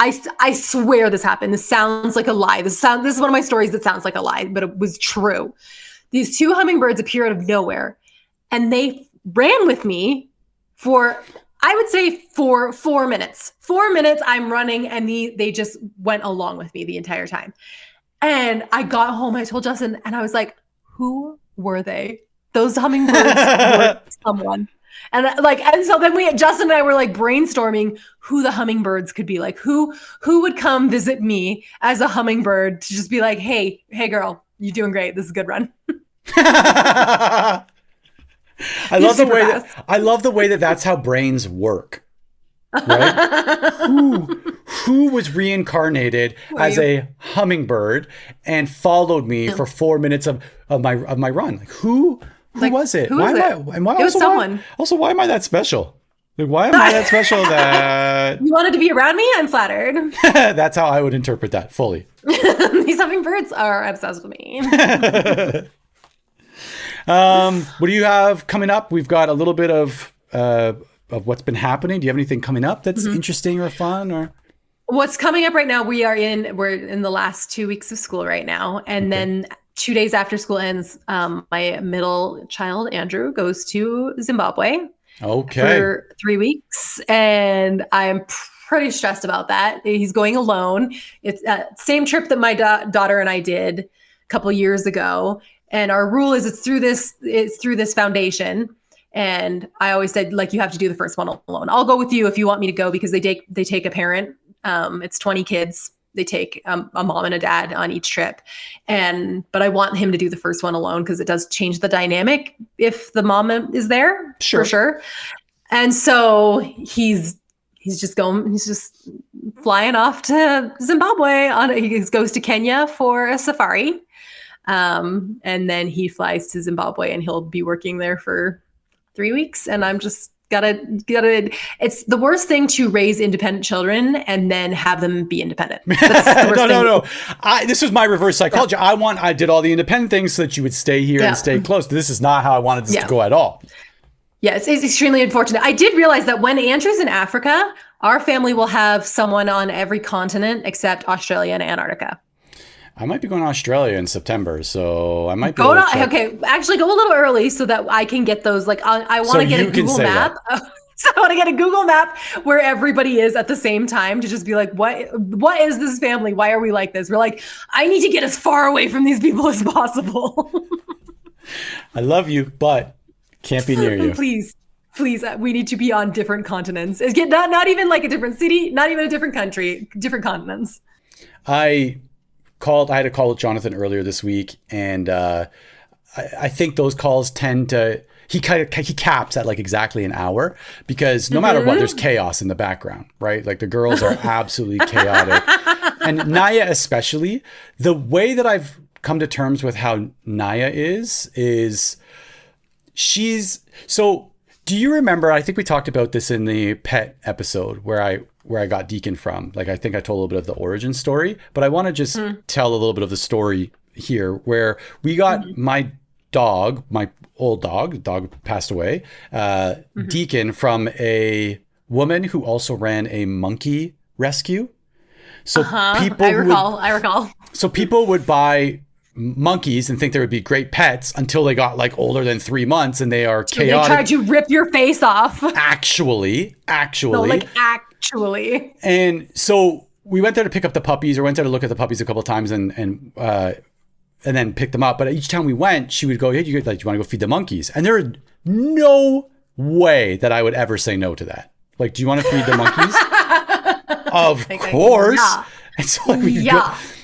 I swear this happened. This sounds like a lie. This is one of my stories that sounds like a lie, but it was true. These two hummingbirds appear out of nowhere and they ran with me for, I would say, for 4 minutes. 4 minutes I'm running and they just went along with me the entire time. And I got home, I told Justin and I was like, who were they? Those hummingbirds were someone. And so then Justin and I were like brainstorming who the hummingbirds could be. Like who would come visit me as a hummingbird to just be like, hey girl, you're doing great. This is a good run. I love the way that that's how brains work. Right? who was reincarnated as a hummingbird and followed me for 4 minutes of my run? Like, who was it? Who was it? It was someone. Why am I that special? Like, why am I that special that you wanted to be around me? I'm flattered. That's how I would interpret that fully. These hummingbirds are obsessed with me. What do you have coming up? We've got a little bit of what's been happening. Do you have anything coming up that's interesting or fun or? What's coming up right now? We're in the last 2 weeks of school right now. And then 2 days after school ends, my middle child, Andrew, goes to Zimbabwe for 3 weeks. And I'm pretty stressed about that. He's going alone. It's same trip that my daughter and I did a couple years ago. And our rule is it's through this foundation. And I always said, like, you have to do the first one alone. I'll go with you if you want me to go because they take a parent. It's 20 kids. They take a mom and a dad on each trip. But I want him to do the first one alone because it does change the dynamic if the mom is there, for sure. And so he's just flying off to Zimbabwe. He goes to Kenya for a safari. And then he flies to Zimbabwe and he'll be working there for 3 weeks. And I'm just gotta, it's the worst thing to raise independent children and then have them be independent. No. This was my reverse psychology. Yeah. I did all the independent things so that you would stay here and stay close. This is not how I wanted this to go at all. Yeah, it's extremely unfortunate. I did realize that when Andrew's in Africa, our family will have someone on every continent except Australia and Antarctica. I might be going to Australia in September, so I might be Go able to to, check. okay, actually go a little early so that I can get those. Like, I want So to get you a can Google say map. So I want to get a Google map where everybody is at the same time to just be like, what is this family? Why are we like this? We're like, I need to get as far away from these people as possible. I love you, but can't be near you. Please, we need to be on different continents. Not even like a different city, not even a different country, different continents. I had a call with Jonathan earlier this week, and I think those calls tend to, he caps at like exactly an hour, because no matter what, there's chaos in the background, right? Like the girls are absolutely chaotic. And Naya especially, the way that I've come to terms with how Naya is so do you remember, I think we talked about this in the pet episode where I got Deacon from. Like, I think I told a little bit of the origin story, but I want to just tell a little bit of the story here, where we got my dog, my old dog, the dog passed away, Deacon, from a woman who also ran a monkey rescue. So people, I recall. So people would buy monkeys and think they would be great pets until they got like older than 3 months, and they are chaotic. They tried to rip your face off. Actually. No, like actually. And so we went there to pick up the puppies, or went there to look at the puppies a couple of times, and then pick them up. But each time we went, she would go, "Hey, do you want to go feed the monkeys?" And there is no way that I would ever say no to that. Like, do you want to feed the monkeys? Of course. Yeah. And so like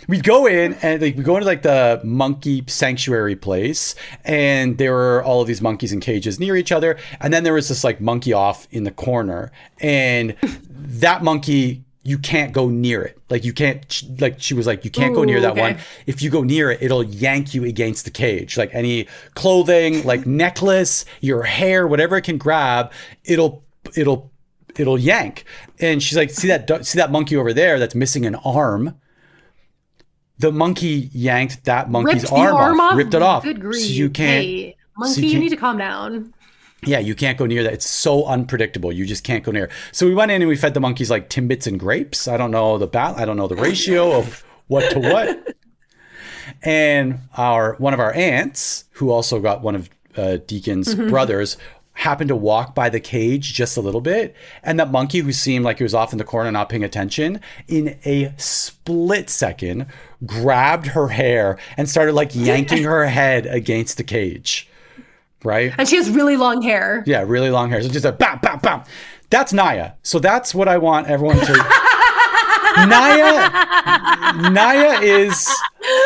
we'd go in, and like we go into like the monkey sanctuary place, and there were all of these monkeys in cages near each other, and then there was this like monkey off in the corner, and that monkey, you can't go near it. Like you can't, like she was like, you can't go near that one. If you go near it, it'll yank you against the cage. Like any clothing, like necklace, your hair, whatever it can grab, it'll yank. And she's like, see that monkey over there that's missing an arm? The monkey yanked that monkey's arm off, ripped it off. Good grief. So you can't. Hey, monkey, you need to calm down. Yeah, you can't go near that. It's so unpredictable. You just can't go near. So we went in and we fed the monkeys like Timbits and grapes. I don't know the ratio of what to what. And one of our aunts, who also got one of Deacon's brothers, happened to walk by the cage just a little bit, and that monkey, who seemed like he was off in the corner not paying attention, in a split second grabbed her hair and started like yanking her head against the cage. Right? And she has really long hair. Yeah, really long hair. So just a bam, bam, bam. That's Naya. So that's what I want everyone to... Naya is...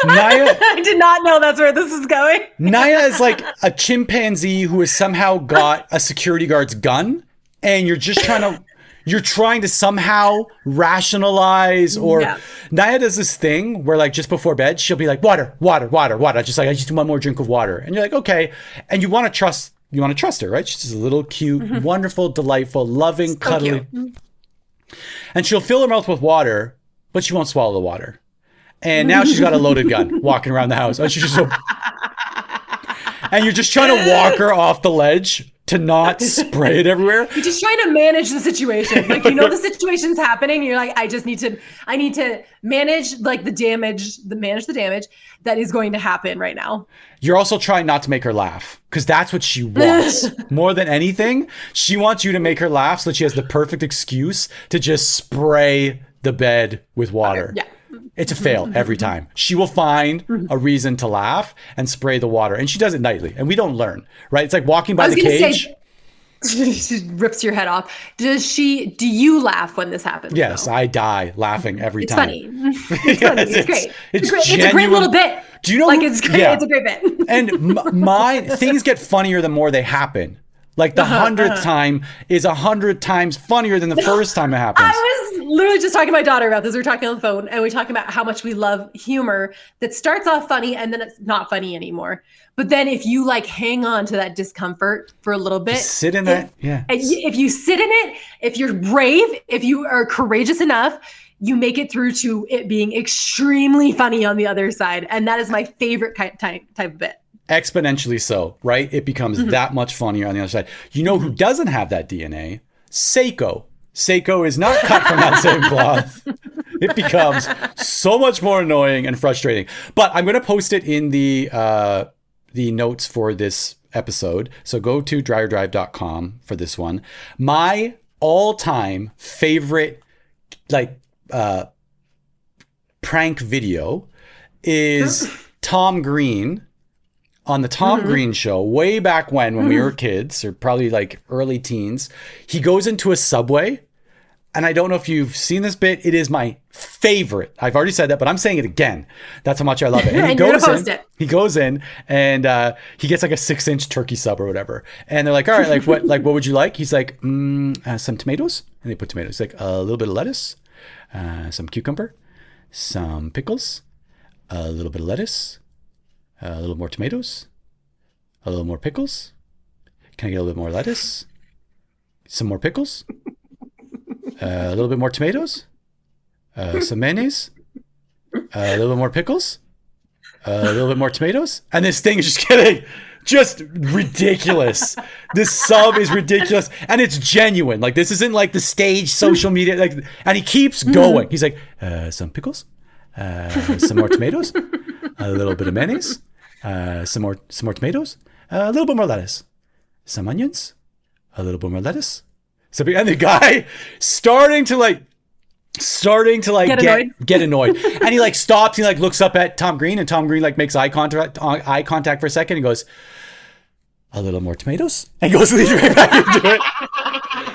I did not know that's where this is going. Naya is like a chimpanzee who has somehow got a security guard's gun, and you're trying to somehow rationalize, or Naya does this thing where like just before bed, she'll be like, water. Just like, I just need one more drink of water. And you're like, okay. And you want to trust her, right? She's just a little cute, wonderful, delightful, loving, so cuddly. Cute. And she'll fill her mouth with water, but she won't swallow the water. And now she's got a loaded gun walking around the house. And she's just and you're just trying to walk her off the ledge to not spray it everywhere. You're just trying to manage the situation. Like, the situation's happening. You're like, I need to manage like the damage that is going to happen right now. You're also trying not to make her laugh, because that's what she wants more than anything. She wants you to make her laugh so that she has the perfect excuse to just spray the bed with water. Yeah. It's a fail every time. She will find a reason to laugh and spray the water. And she does it nightly. And we don't learn, right? It's like walking by the cage. She rips your head off. Do you laugh when this happens? Yes, though? I die laughing every time. It's funny. It's great. It's a great little bit. Do you know? Like, it's great. Yeah. It's a great bit. And things get funnier the more they happen. Like the 100th time is 100 times funnier than the first time it happens. I was literally just talking to my daughter about this. We were talking on the phone, and we were talking about how much we love humor that starts off funny and then it's not funny anymore. But then if you like hang on to that discomfort for a little bit, sit in that. Yeah. If you sit in it, if you're brave, if you are courageous enough, you make it through to it being extremely funny on the other side. And that is my favorite type of bit. Exponentially so, right? It becomes that much funnier on the other side. You know who doesn't have that DNA? Seiko. Seiko is not cut from that same cloth. it becomes so much more annoying and frustrating. But I'm going to post it in the notes for this episode. So go to dreyerdrive.com for this one. My all-time favorite prank video is Tom Green on the Tom Green show way back when we were kids, or probably like early teens. He goes into a Subway, and I don't know if you've seen this bit. It is my favorite. I've already said that, but I'm saying it again. That's how much I love it. And he goes in and he gets like a 6-inch turkey sub or whatever. And they're like, all right, what would you like? He's like, some tomatoes. And they put tomatoes. Like a little bit of lettuce, some cucumber, some pickles, a little bit of lettuce, a little more tomatoes, a little more pickles. Can I get a little bit more lettuce? Some more pickles? A little bit more tomatoes? Some mayonnaise? A little bit more pickles? A little bit more tomatoes? And this thing is just getting just ridiculous. This sub is ridiculous. And it's genuine. Like, this isn't like the stage social media. Like, and he keeps going. He's like, some pickles? Some more tomatoes? A little bit of mayonnaise? Some more tomatoes? A little bit more lettuce. Some onions? A little bit more lettuce? And the guy starting to get annoyed. And he like stops, he like looks up at Tom Green, and Tom Green like makes eye contact for a second and goes, a little more tomatoes, and goes leads right back into it.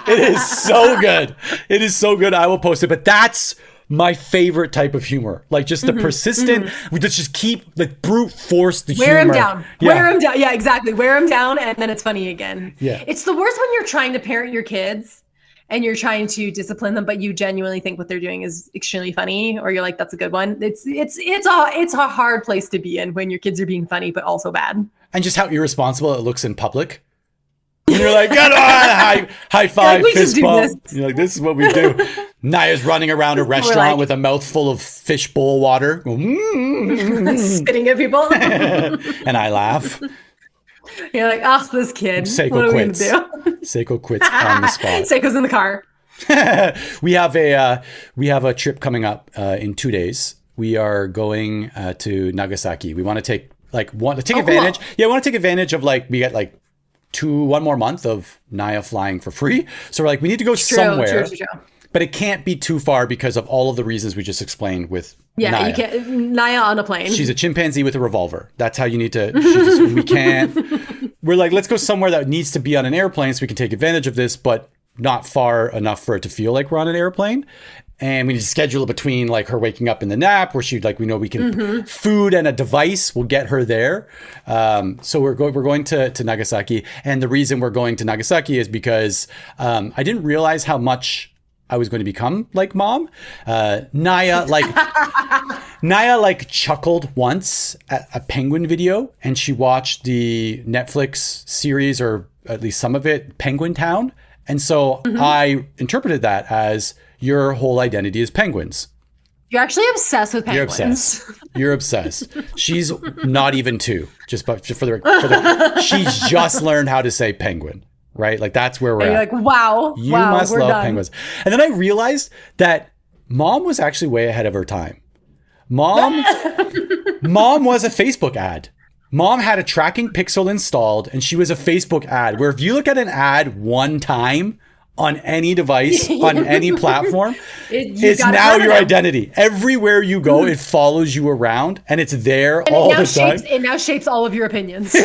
It is so good. It is so good. I will post it, but that's my favorite type of humor. Like just the persistent, we just keep like brute force the humor. Wear him down. Yeah, exactly. Wear him down, and then it's funny again. Yeah. It's the worst when you're trying to parent your kids and you're trying to discipline them, but you genuinely think what they're doing is extremely funny, or you're like, that's a good one. It's a hard place to be in when your kids are being funny, but also bad. And just how irresponsible it looks in public. And you're like, come on, high five, like, fist bump. You're like, this is what we do. Naya's running around a restaurant with a mouthful of fishbowl water. Spitting at people. And I laugh. You're like, oh, this kid. Seiko what quits. Are we gonna do? Seiko quits on the spot. Seiko's in the car. We have a trip coming up in 2 days. We are going to Nagasaki. We want to take advantage. Cool. Yeah, I want to take advantage of like we get like one more month of Naya flying for free. So we're like, we need to go somewhere. True. But it can't be too far because of all of the reasons we just explained with Naya. You can't. Naya on a plane. She's a chimpanzee with a revolver. That's how you need to. We can't. We're like, let's go somewhere that needs to be on an airplane so we can take advantage of this, but not far enough for it to feel like we're on an airplane. And we need to schedule it between like her waking up in the nap, where she like we know we can food and a device will get her there. So we're going to Nagasaki, and the reason we're going to Nagasaki is because I didn't realize how much I was going to become like mom. Naya chuckled once at a penguin video, and she watched the Netflix series, or at least some of it, Penguin Town. And so I interpreted that as your whole identity is penguins. You're actually obsessed with penguins. You're obsessed. She's not even 2. She's just learned how to say penguin. Right? Like that's where we're at. You're like, wow. You must love done. penguins. And then I realized that mom was actually way ahead of her time. Mom was a Facebook ad. Mom had a tracking pixel installed, and she was a Facebook ad, where if you look at an ad one time on any device, on any platform, it's now your identity. Everywhere you go, it follows you around, and it's there all the time. It now shapes all of your opinions.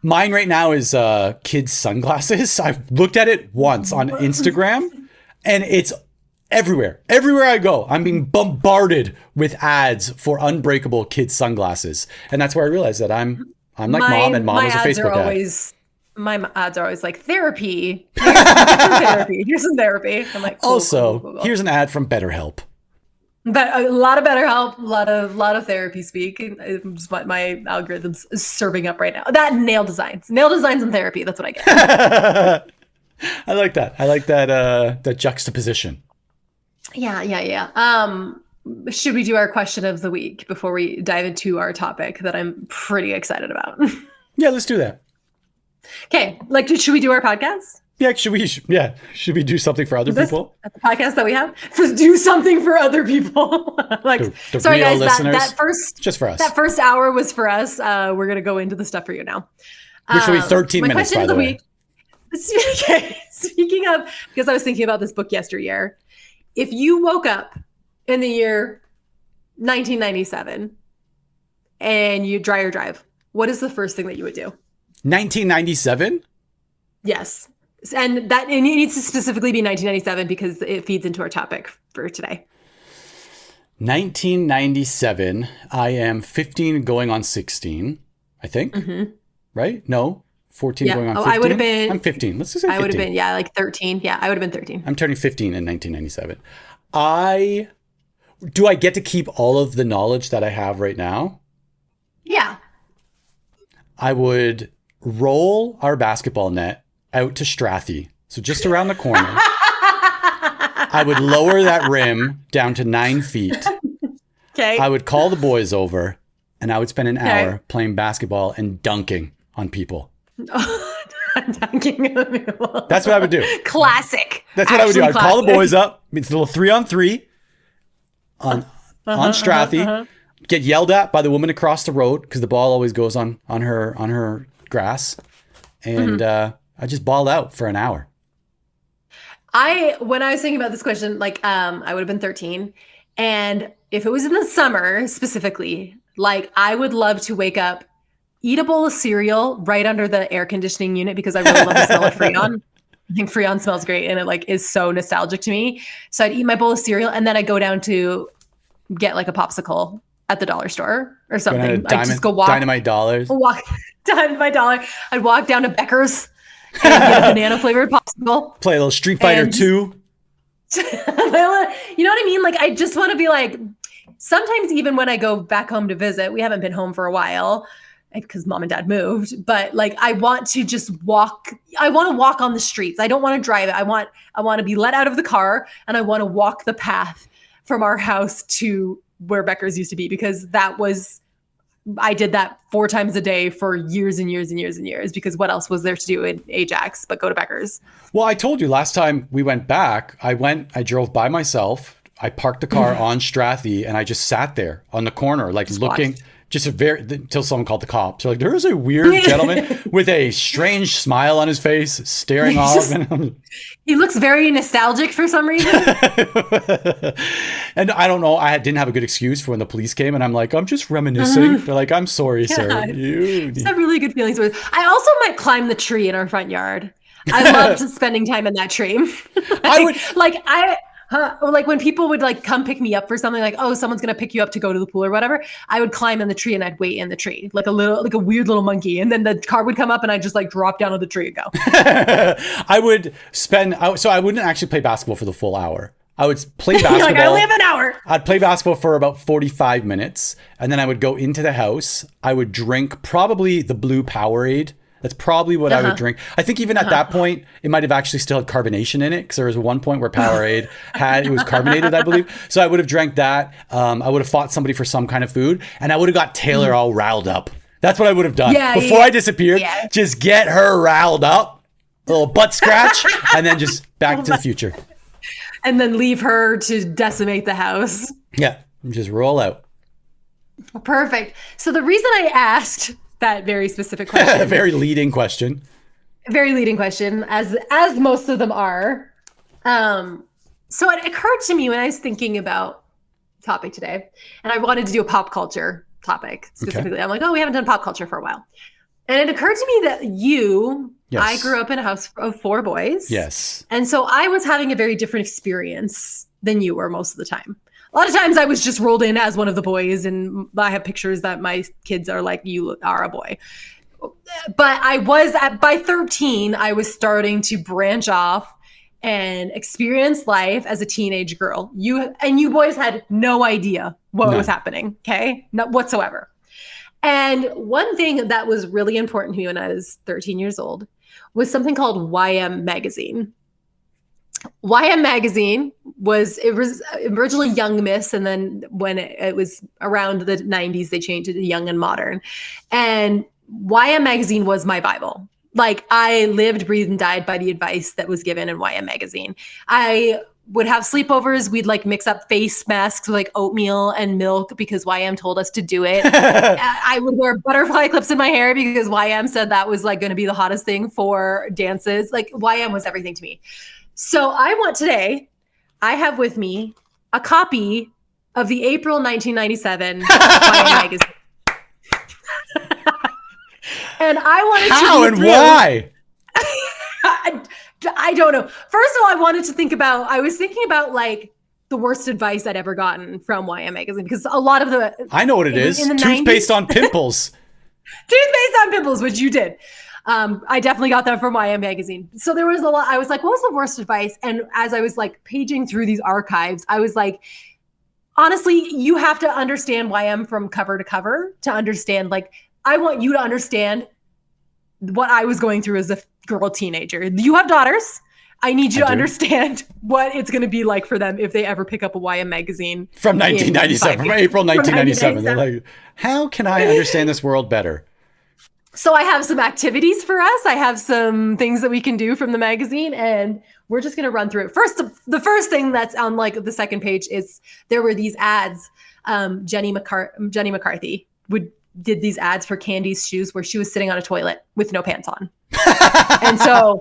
Mine right now is kids' sunglasses. I've looked at it once on Instagram, and it's everywhere. Everywhere I go, I'm being bombarded with ads for unbreakable kids' sunglasses. And that's where I realized that I'm like mom, and mom was a Facebook ad. My ads are always like, therapy. Here's some therapy. I'm like, cool, also, cool. Here's an ad from BetterHelp. But a lot of BetterHelp, a lot of therapy speak. It's what my algorithm's is serving up right now. That and nail designs and therapy. That's what I get. I like that. That juxtaposition. Yeah. Should we do our question of the week before we dive into our topic that I'm pretty excited about? Yeah, let's do that. Okay. Should we do our podcast? Yeah, should we do something for other people? At the podcast that we have, do something for other people. Like, the sorry real guys, listeners, that first just for us. That first hour was for us. We're gonna go into the stuff for you now. Which will be 13 my minutes, question by of the the way. week. Okay, speaking of, because I was thinking about this book yesteryear. If you woke up in the year 1997 and you Dreyer drive, what is the first thing that you would do? 1997? Yes. And it needs to specifically be 1997 because it feeds into our topic for today. 1997. I am 15 going on 16, I think. Mm-hmm. Right? No. 14 going on 15. I would have been. I'm 15. Let's just say 15. I would have been, like 13. Yeah, I would have been 13. I'm turning 15 in 1997. Do I get to keep all of the knowledge that I have right now? Yeah. I would roll our basketball net out to Strathy. So just around the corner. I would lower that rim down to 9 feet. Okay. I would call the boys over and I would spend an hour playing basketball and dunking on people. Dunking on people. That's what I would do. Classic. That's what I would do. I'd call the boys up. It's a little 3-on-3 on Strathy. Get yelled at by the woman across the road because the ball always goes on her grass. And I just balled out for an hour. When I was thinking about this question, like I would have been 13. And if it was in the summer specifically, like I would love to wake up, eat a bowl of cereal right under the air conditioning unit because I really love the smell of Freon. I think Freon smells great and it like is so nostalgic to me. So I'd eat my bowl of cereal and then I'd go down to get like a popsicle at the dollar store or something. I'd just go walk. Dynamite dollars. Walk Dynamite dollar. I'd walk down to Becker's and get a banana flavored popsicle. Play a little Street Fighter 2. You know what I mean? Like, I just want to be like, sometimes even when I go back home to visit, we haven't been home for a while because mom and dad moved, but like, I want to just walk. I want to walk on the streets. I don't want to drive it. I want to be let out of the car and I want to walk the path from our house to where Becker's used to be because I did that 4 times a day for years and years and years and years because what else was there to do in Ajax but go to Becker's? Well, I told you last time we went back, I drove by myself. I parked the car on Strathy and I just sat there on the corner, like just looking, watched. Just until someone called the cops. They're like, there is a weird gentleman with a strange smile on his face staring off. He looks very nostalgic for some reason. And I don't know. I didn't have a good excuse for when the police came and I'm like, I'm just reminiscing. They're like, I'm sorry, sir. Just have really good feelings with it. I also might climb the tree in our front yard. I loved spending time in that tree. Like when people would like come pick me up for something like, oh, someone's going to pick you up to go to the pool or whatever. I would climb in the tree and I'd wait in the tree like a weird little monkey. And then the car would come up and I'd just like drop down on the tree and go. I wouldn't actually play basketball for the full hour. I would play basketball. Like, I only have an hour. I'd play basketball for about 45 minutes. And then I would go into the house. I would drink probably the blue Powerade. That's probably what I would drink. I think even at that point, it might have actually still had carbonation in it because there was one point where Powerade it was carbonated, I believe. So I would have drank that. I would have fought somebody for some kind of food and I would have got Taylor all riled up. That's what I would have done. Before I disappeared, just get her riled up, a little butt scratch, and then just back to the future. And then leave her to decimate the house. Yeah, just roll out. Perfect. So the reason I asked that very specific question. A very leading question. Very leading question, as most of them are. So it occurred to me when I was thinking about the topic today, and I wanted to do a pop culture topic specifically. Okay. I'm like, we haven't done pop culture for a while. And it occurred to me that I grew up in a house of 4 boys. Yes. And so I was having a very different experience than you were most of the time. A lot of times I was just rolled in as one of the boys and I have pictures that my kids are like, you are a boy. But by 13, I was starting to branch off and experience life as a teenage girl. You boys had no idea what was happening. Okay. Not whatsoever. And one thing that was really important to me when I was 13 years old was something called YM Magazine. YM Magazine was originally Young Miss, and then when it was around the 90s, they changed it to Young and Modern. And YM Magazine was my Bible. Like I lived, breathed, and died by the advice that was given in YM magazine. I would have sleepovers. We'd like mix up face masks with like oatmeal and milk because YM told us to do it. I would wear butterfly clips in my hair because YM said that was like going to be the hottest thing for dances. Like YM was everything to me. So I have with me a copy of the April 1997 YM magazine. And I wanted to How and why? I don't know. First of all, I was thinking about like the worst advice I'd ever gotten from YM magazine because a lot of I know what it is. Toothpaste on pimples. Toothpaste on pimples, which you did. I definitely got that from YM magazine. So there was a lot. I was like, what was the worst advice? And as I was like paging through these archives, I was like, honestly, you have to understand YM from cover to cover to understand. Like, I want you to understand what I was going through as a girl teenager. You have daughters. I need you to understand what it's going to be like for them if they ever pick up a YM magazine. From 1997, from April 1997. They're like, how can I understand this world better? So I have some activities for us. I have some things that we can do from the magazine, and we're just going to run through it. First, the first thing that's on like the second page is there were these ads. Jenny McCarthy did these ads for Candy's shoes where she was sitting on a toilet with no pants on. And so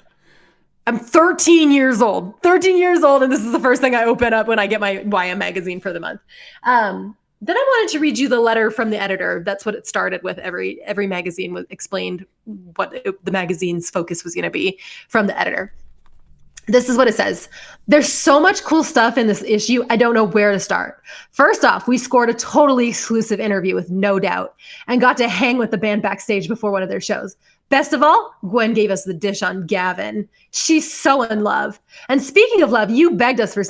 I'm 13 years old, and this is the first thing I open up when I get my YM magazine for the month. Then I wanted to read you the letter from the editor. That's what it started with. Every magazine explained what the magazine's focus was going to be from the editor. This is what it says. There's so much cool stuff in this issue, I don't know where to start. First off, we scored a totally exclusive interview with No Doubt and got to hang with the band backstage before one of their shows. Best of all, Gwen gave us the dish on Gavin. She's so in love. And speaking of love, you begged us for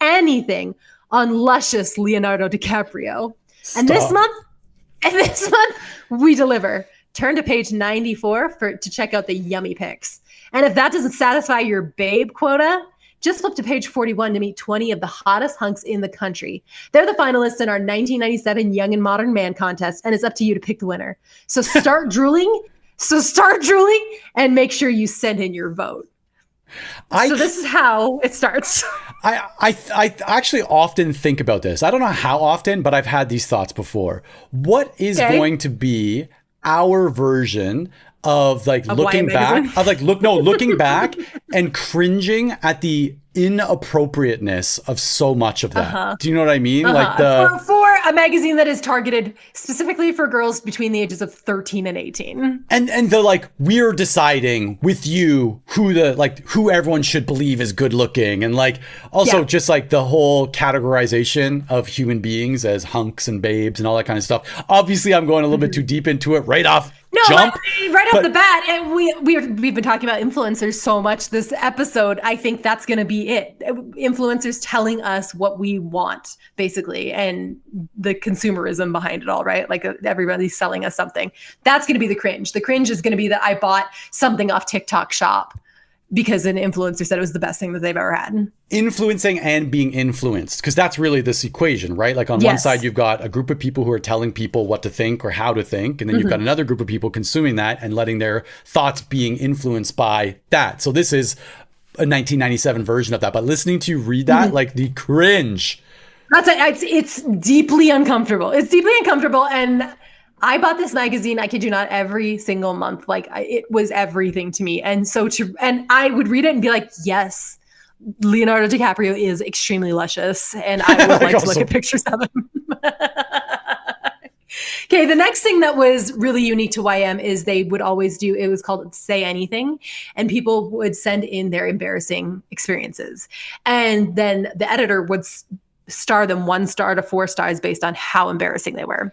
anything on luscious Leonardo DiCaprio. Stop. And this month, we deliver. Turn to page 94 to check out the yummy pics. And if that doesn't satisfy your babe quota, just flip to page 41 to meet 20 of the hottest hunks in the country. They're the finalists in our 1997 Young and Modern Man contest, and it's up to you to pick the winner. So start drooling. And make sure you send in your vote. So this is how it starts. I actually often think about this. I don't know how often, but I've had these thoughts before. What is going to be our version of looking back and cringing at the inappropriateness of so much of that. Do you know what I mean? Like for a magazine that is targeted specifically for girls between the ages of 13 and 18. And the we're deciding with you who everyone should believe is good looking, and just the whole categorization of human beings as hunks and babes and all that kind of stuff. Obviously I'm going a little bit too deep into it right off jump. Off the bat, and we've been talking about influencers so much this episode. I think that's going to be it. Influencers telling us what we want, basically, and the consumerism behind it all, right? Like everybody's selling us something. That's going to be the cringe. The cringe is going to be that I bought something off TikTok Shop because an influencer said it was the best thing that they've ever had. Influencing and being influenced, because that's really this equation, right? Like on one side, you've got a group of people who are telling people what to think or how to think. And then you've got another group of people consuming that and letting their thoughts being influenced by that. So this is a 1997 version of that. But listening to you read that, the cringe. It's deeply uncomfortable. It's deeply uncomfortable. And I bought this magazine, I kid you not, every single month. It was everything to me. And and I would read it and be like, yes, Leonardo DiCaprio is extremely luscious. And I would like to look at pictures of him. Okay, the next thing that was really unique to YM is they would always do, it was called Say Anything. And people would send in their embarrassing experiences. And then the editor would star them 1 star to 4 stars based on how embarrassing they were.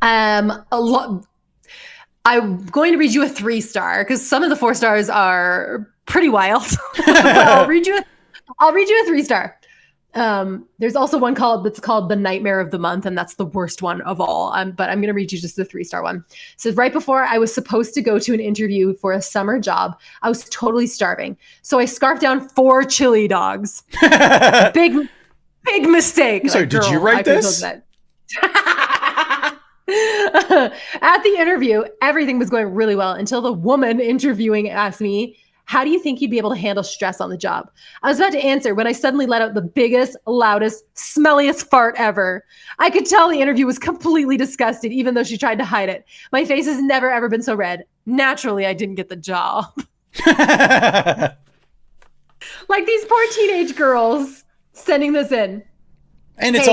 I'm going to read you a 3-star because some of the 4 stars are pretty wild. I'll read you a 3-star. There's also one that's called The Nightmare of the Month, and that's the worst one of all. But I'm going to read you just the 3-star one. It says, right before I was supposed to go to an interview for a summer job, I was totally starving. So I scarfed down 4 chili dogs. Big mistake. Sorry, did you write this? At the interview, everything was going really well until the woman interviewing asked me, how do you think you'd be able to handle stress on the job? I was about to answer when I suddenly let out the biggest, loudest, smelliest fart ever. I could tell the interview was completely disgusted, even though she tried to hide it. My face has never, ever been so red. Naturally, I didn't get the job. Like these poor teenage girls sending this in. And it's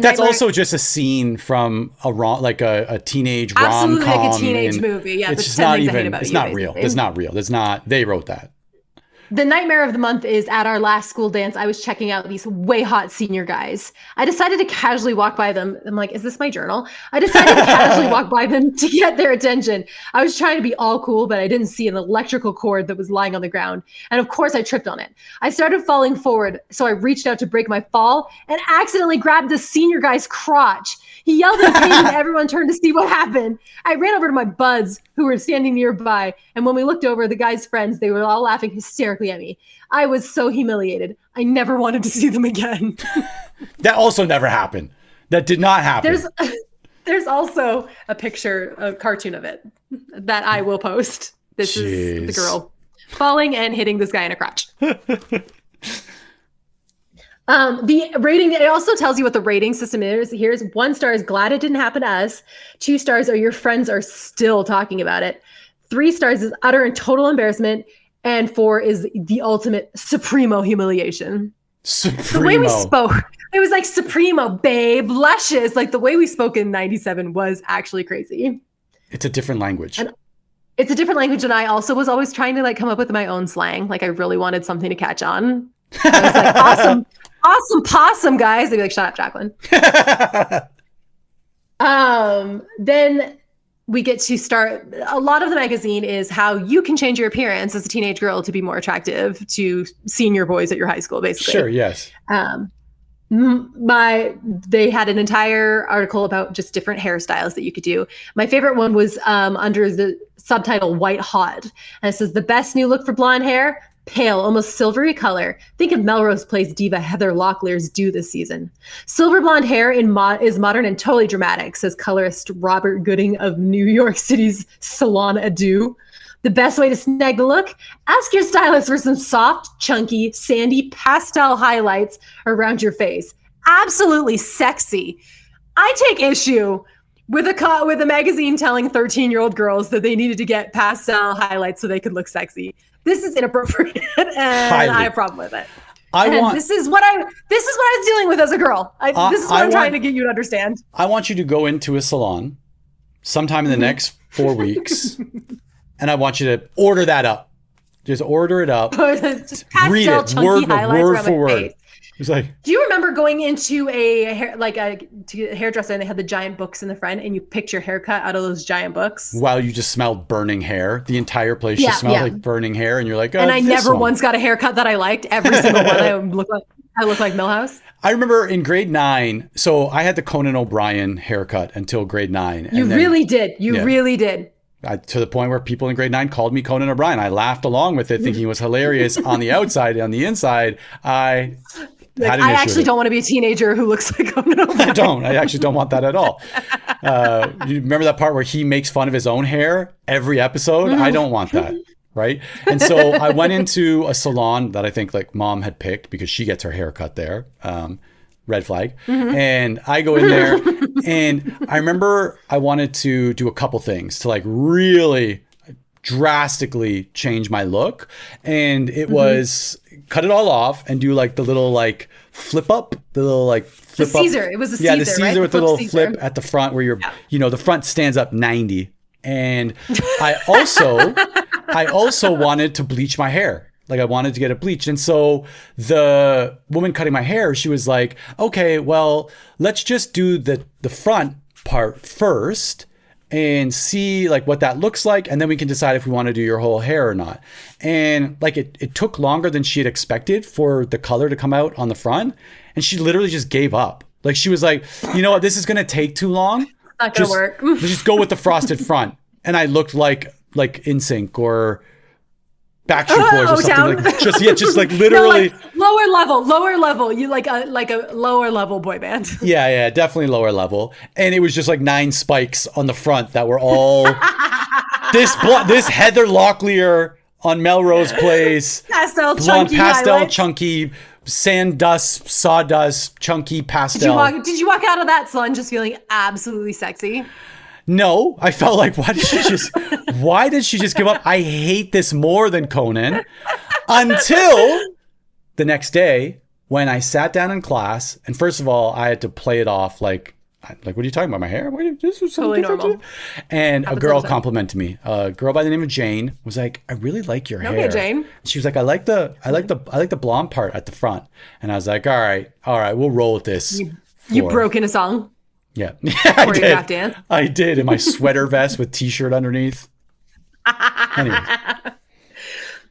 that's also just a scene from a teenage rom-com. Absolutely, like a teenage movie. Yeah, it's just not even. It's not real. It's not real. It's not. They wrote that. The nightmare of the month is at our last school dance. I was checking out these way hot senior guys. I decided to casually walk by them. I'm like, is this my journal? I decided to casually walk by them to get their attention. I was trying to be all cool, but I didn't see an electrical cord that was lying on the ground. And of course I tripped on it. I started falling forward. So I reached out to break my fall and accidentally grabbed the senior guy's crotch. He yelled in pain and everyone turned to see what happened. I ran over to my buds who were standing nearby. And when we looked over, the guy's friends, they were all laughing hysterically at me. I was so humiliated. I never wanted to see them again. That also never happened. That did not happen. There's also a picture, a cartoon of it that I will post. This is the girl falling and hitting this guy in a crotch. The rating, it also tells you what the rating system is. Here's 1 star is glad it didn't happen to us. 2 stars are your friends are still talking about it. 3 stars is utter and total embarrassment. And 4 is the ultimate supremo humiliation. Supremo. The way we spoke, it was like supremo, babe, luscious. Like the way we spoke in 97 was actually crazy. It's a different language. And it's a different language. And I also was always trying to like come up with my own slang. Like I really wanted something to catch on. I was like, awesome possum, guys. They'd be like, shut up, Jacqueline. Then we get to start. A lot of the magazine is how you can change your appearance as a teenage girl to be more attractive to senior boys at your high school, basically. Sure, yes. They had an entire article about just different hairstyles that you could do. My favorite one was under the subtitle White Hot. And it says, the best new look for blonde hair, pale, almost silvery color. Think of Melrose Place diva Heather Locklear's Do this season. Silver blonde hair is modern and totally dramatic, says colorist Robert Gooding of New York City's Salon Adieu. The best way to snag the look? Ask your stylist for some soft, chunky, sandy pastel highlights around your face. Absolutely sexy. I take issue with a magazine telling 13-year-old girls that they needed to get pastel highlights so they could look sexy. This is inappropriate, and I have a problem with it. This is what I was dealing with as a girl. This is what I'm trying to get you to understand. I want you to go into a salon sometime in the next 4 weeks, and I want you to order that up. Just order it up. Just pastel, read it word for word. It's like, do you remember going into a hairdresser and they had the giant books in the front and you picked your haircut out of those giant books? While you just smelled burning hair. The entire place just smelled like burning hair, and you're like, oh, and I never once got a haircut that I liked. Every single one I look like Millhouse. I remember in grade 9, so I had the Conan O'Brien haircut until grade 9. You really did. You really did. To the point where people in grade 9 called me Conan O'Brien. I laughed along with it, thinking it was hilarious on the outside. On the inside, I actually don't want to be a teenager who looks like Conan O'Brien. I actually don't want that at all. You remember that part where he makes fun of his own hair every episode? I don't want that. Right. And so I went into a salon that I think like mom had picked because she gets her hair cut there. Red flag. And I go in there and I remember I wanted to do a couple things to like really drastically change my look. And it was cut it all off and do like the little like flip up, the little like flip the Caesar. Up. It was a Caesar, Caesar, the Caesar right? with the little Caesar. Flip at the front where you're, the front stands up 90. And I also wanted to bleach my hair. Like I wanted to get it bleached. And so the woman cutting my hair, she was like, okay, well, let's just do the front part first and see like what that looks like. And then we can decide if we want to do your whole hair or not. And like it took longer than she had expected for the color to come out on the front. And she literally just gave up. Like she was like, you know what, this is going to take too long. Not going to work. Just go with the frosted front. And I looked like NSYNC or Backstreet Boys or something like just like literally no, like lower level. You like a lower level boy band. Yeah, definitely lower level. And it was just like 9 spikes on the front that were all this Heather Locklear on Melrose Place, pastel chunky sawdust chunky pastel. Did you walk out of that salon just feeling absolutely sexy? No, I felt like, why did she just give up? I hate this more than Conan. Until the next day when I sat down in class, and first of all, I had to play it off like what are you talking about? My hair? This was totally normal. And a girl complimented me. A girl by the name of Jane was like, "I really like your hair." Okay, Jane. She was like, "I like the blonde part at the front." And I was like, "All right, we'll roll with this." You broke into song. Yeah, I did in my sweater vest with t-shirt underneath. Anyway.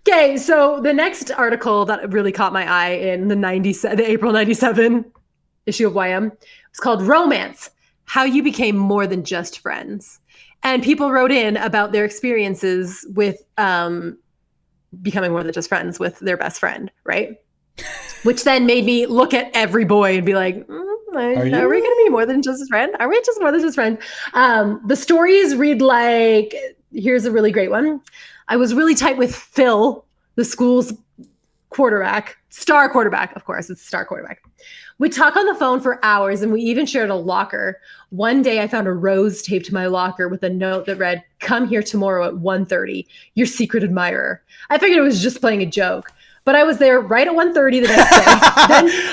Okay, so the next article that really caught my eye in the April 97 issue of YM was called "Romance: How You Became More Than Just Friends." And people wrote in about their experiences with becoming more than just friends with their best friend, right? Which then made me look at every boy and be like, are we going to be more than just a friend? Are we just more than just friends? The stories read like, here's a really great one. I was really tight with Phil, the school's star quarterback. Of course, it's star quarterback. We talk on the phone for hours and we even shared a locker. One day I found a rose taped to my locker with a note that read, "Come here tomorrow at 1:30, your secret admirer." I figured it was just playing a joke. But I was there right at 1:30 the next day.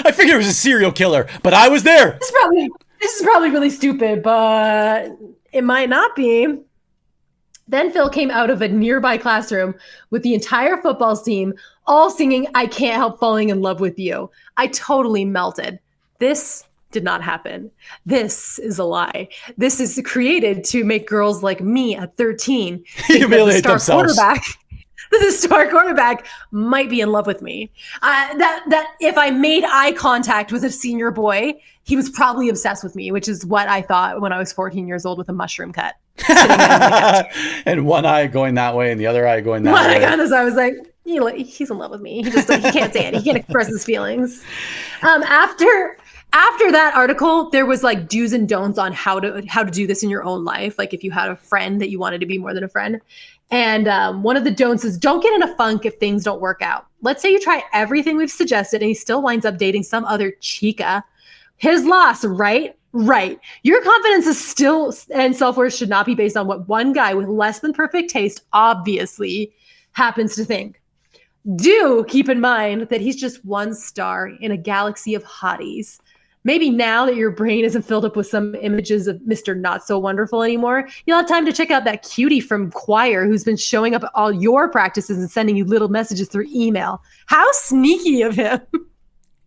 I figured it was a serial killer, but I was there. This is probably really stupid, but it might not be. Then Phil came out of a nearby classroom with the entire football team all singing "I Can't Help Falling in Love with You." I totally melted. This did not happen. This is a lie. This is created to make girls like me at 13 humiliate themselves. The star quarterback might be in love with me. That if I made eye contact with a senior boy, he was probably obsessed with me, which is what I thought when I was 14 years old with a mushroom cut. And one eye going that way and the other eye going that way. I was like, he's in love with me. He can't say it. He can't express his feelings. After that article, there was like do's and don'ts on how to do this in your own life. Like if you had a friend that you wanted to be more than a friend. And one of the don'ts is don't get in a funk if things don't work out. Let's say you try everything we've suggested and he still winds up dating some other chica. His loss, right? Right. Your confidence is still and self-worth should not be based on what one guy with less than perfect taste obviously happens to think. Do keep in mind that he's just one star in a galaxy of hotties. Maybe now that your brain isn't filled up with some images of Mr. Not So Wonderful anymore, you'll have time to check out that cutie from choir who's been showing up at all your practices and sending you little messages through email. How sneaky of him.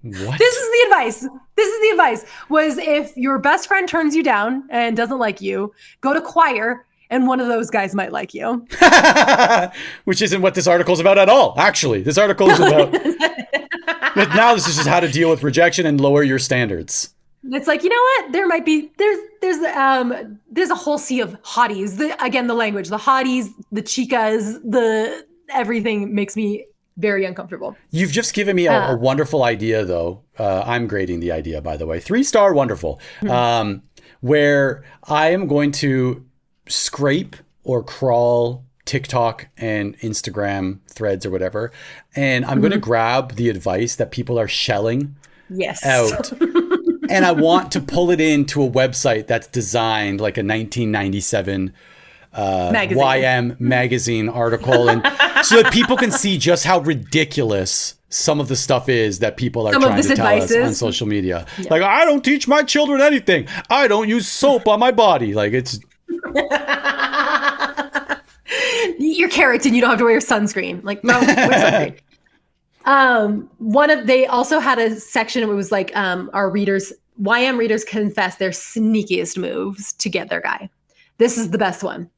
What? This is the advice was if your best friend turns you down and doesn't like you, go to choir and one of those guys might like you. Which isn't what this article is about at all. Actually, this article is about... But now this is just how to deal with rejection and lower your standards. It's like, you know what? There might be, there's a whole sea of hotties. The language, the hotties, the chicas, everything makes me very uncomfortable. You've just given me a wonderful idea, though. I'm grading the idea, by the way. 3-star wonderful. Where I am going to scrape or crawl TikTok and Instagram threads or whatever, and I'm going to grab the advice that people are shelling out. And I want to pull it into a website that's designed like a 1997 YM magazine article, and so that people can see just how ridiculous some of the stuff is that people are trying to tell us on social media. Yeah. Like, I don't teach my children anything. I don't use soap on my body. Like, it's... You're carrots and you don't have to wear sunscreen. Like, no, wear sunscreen. They also had a section. It was like our readers, YM readers, confess their sneakiest moves to get their guy. This is the best one.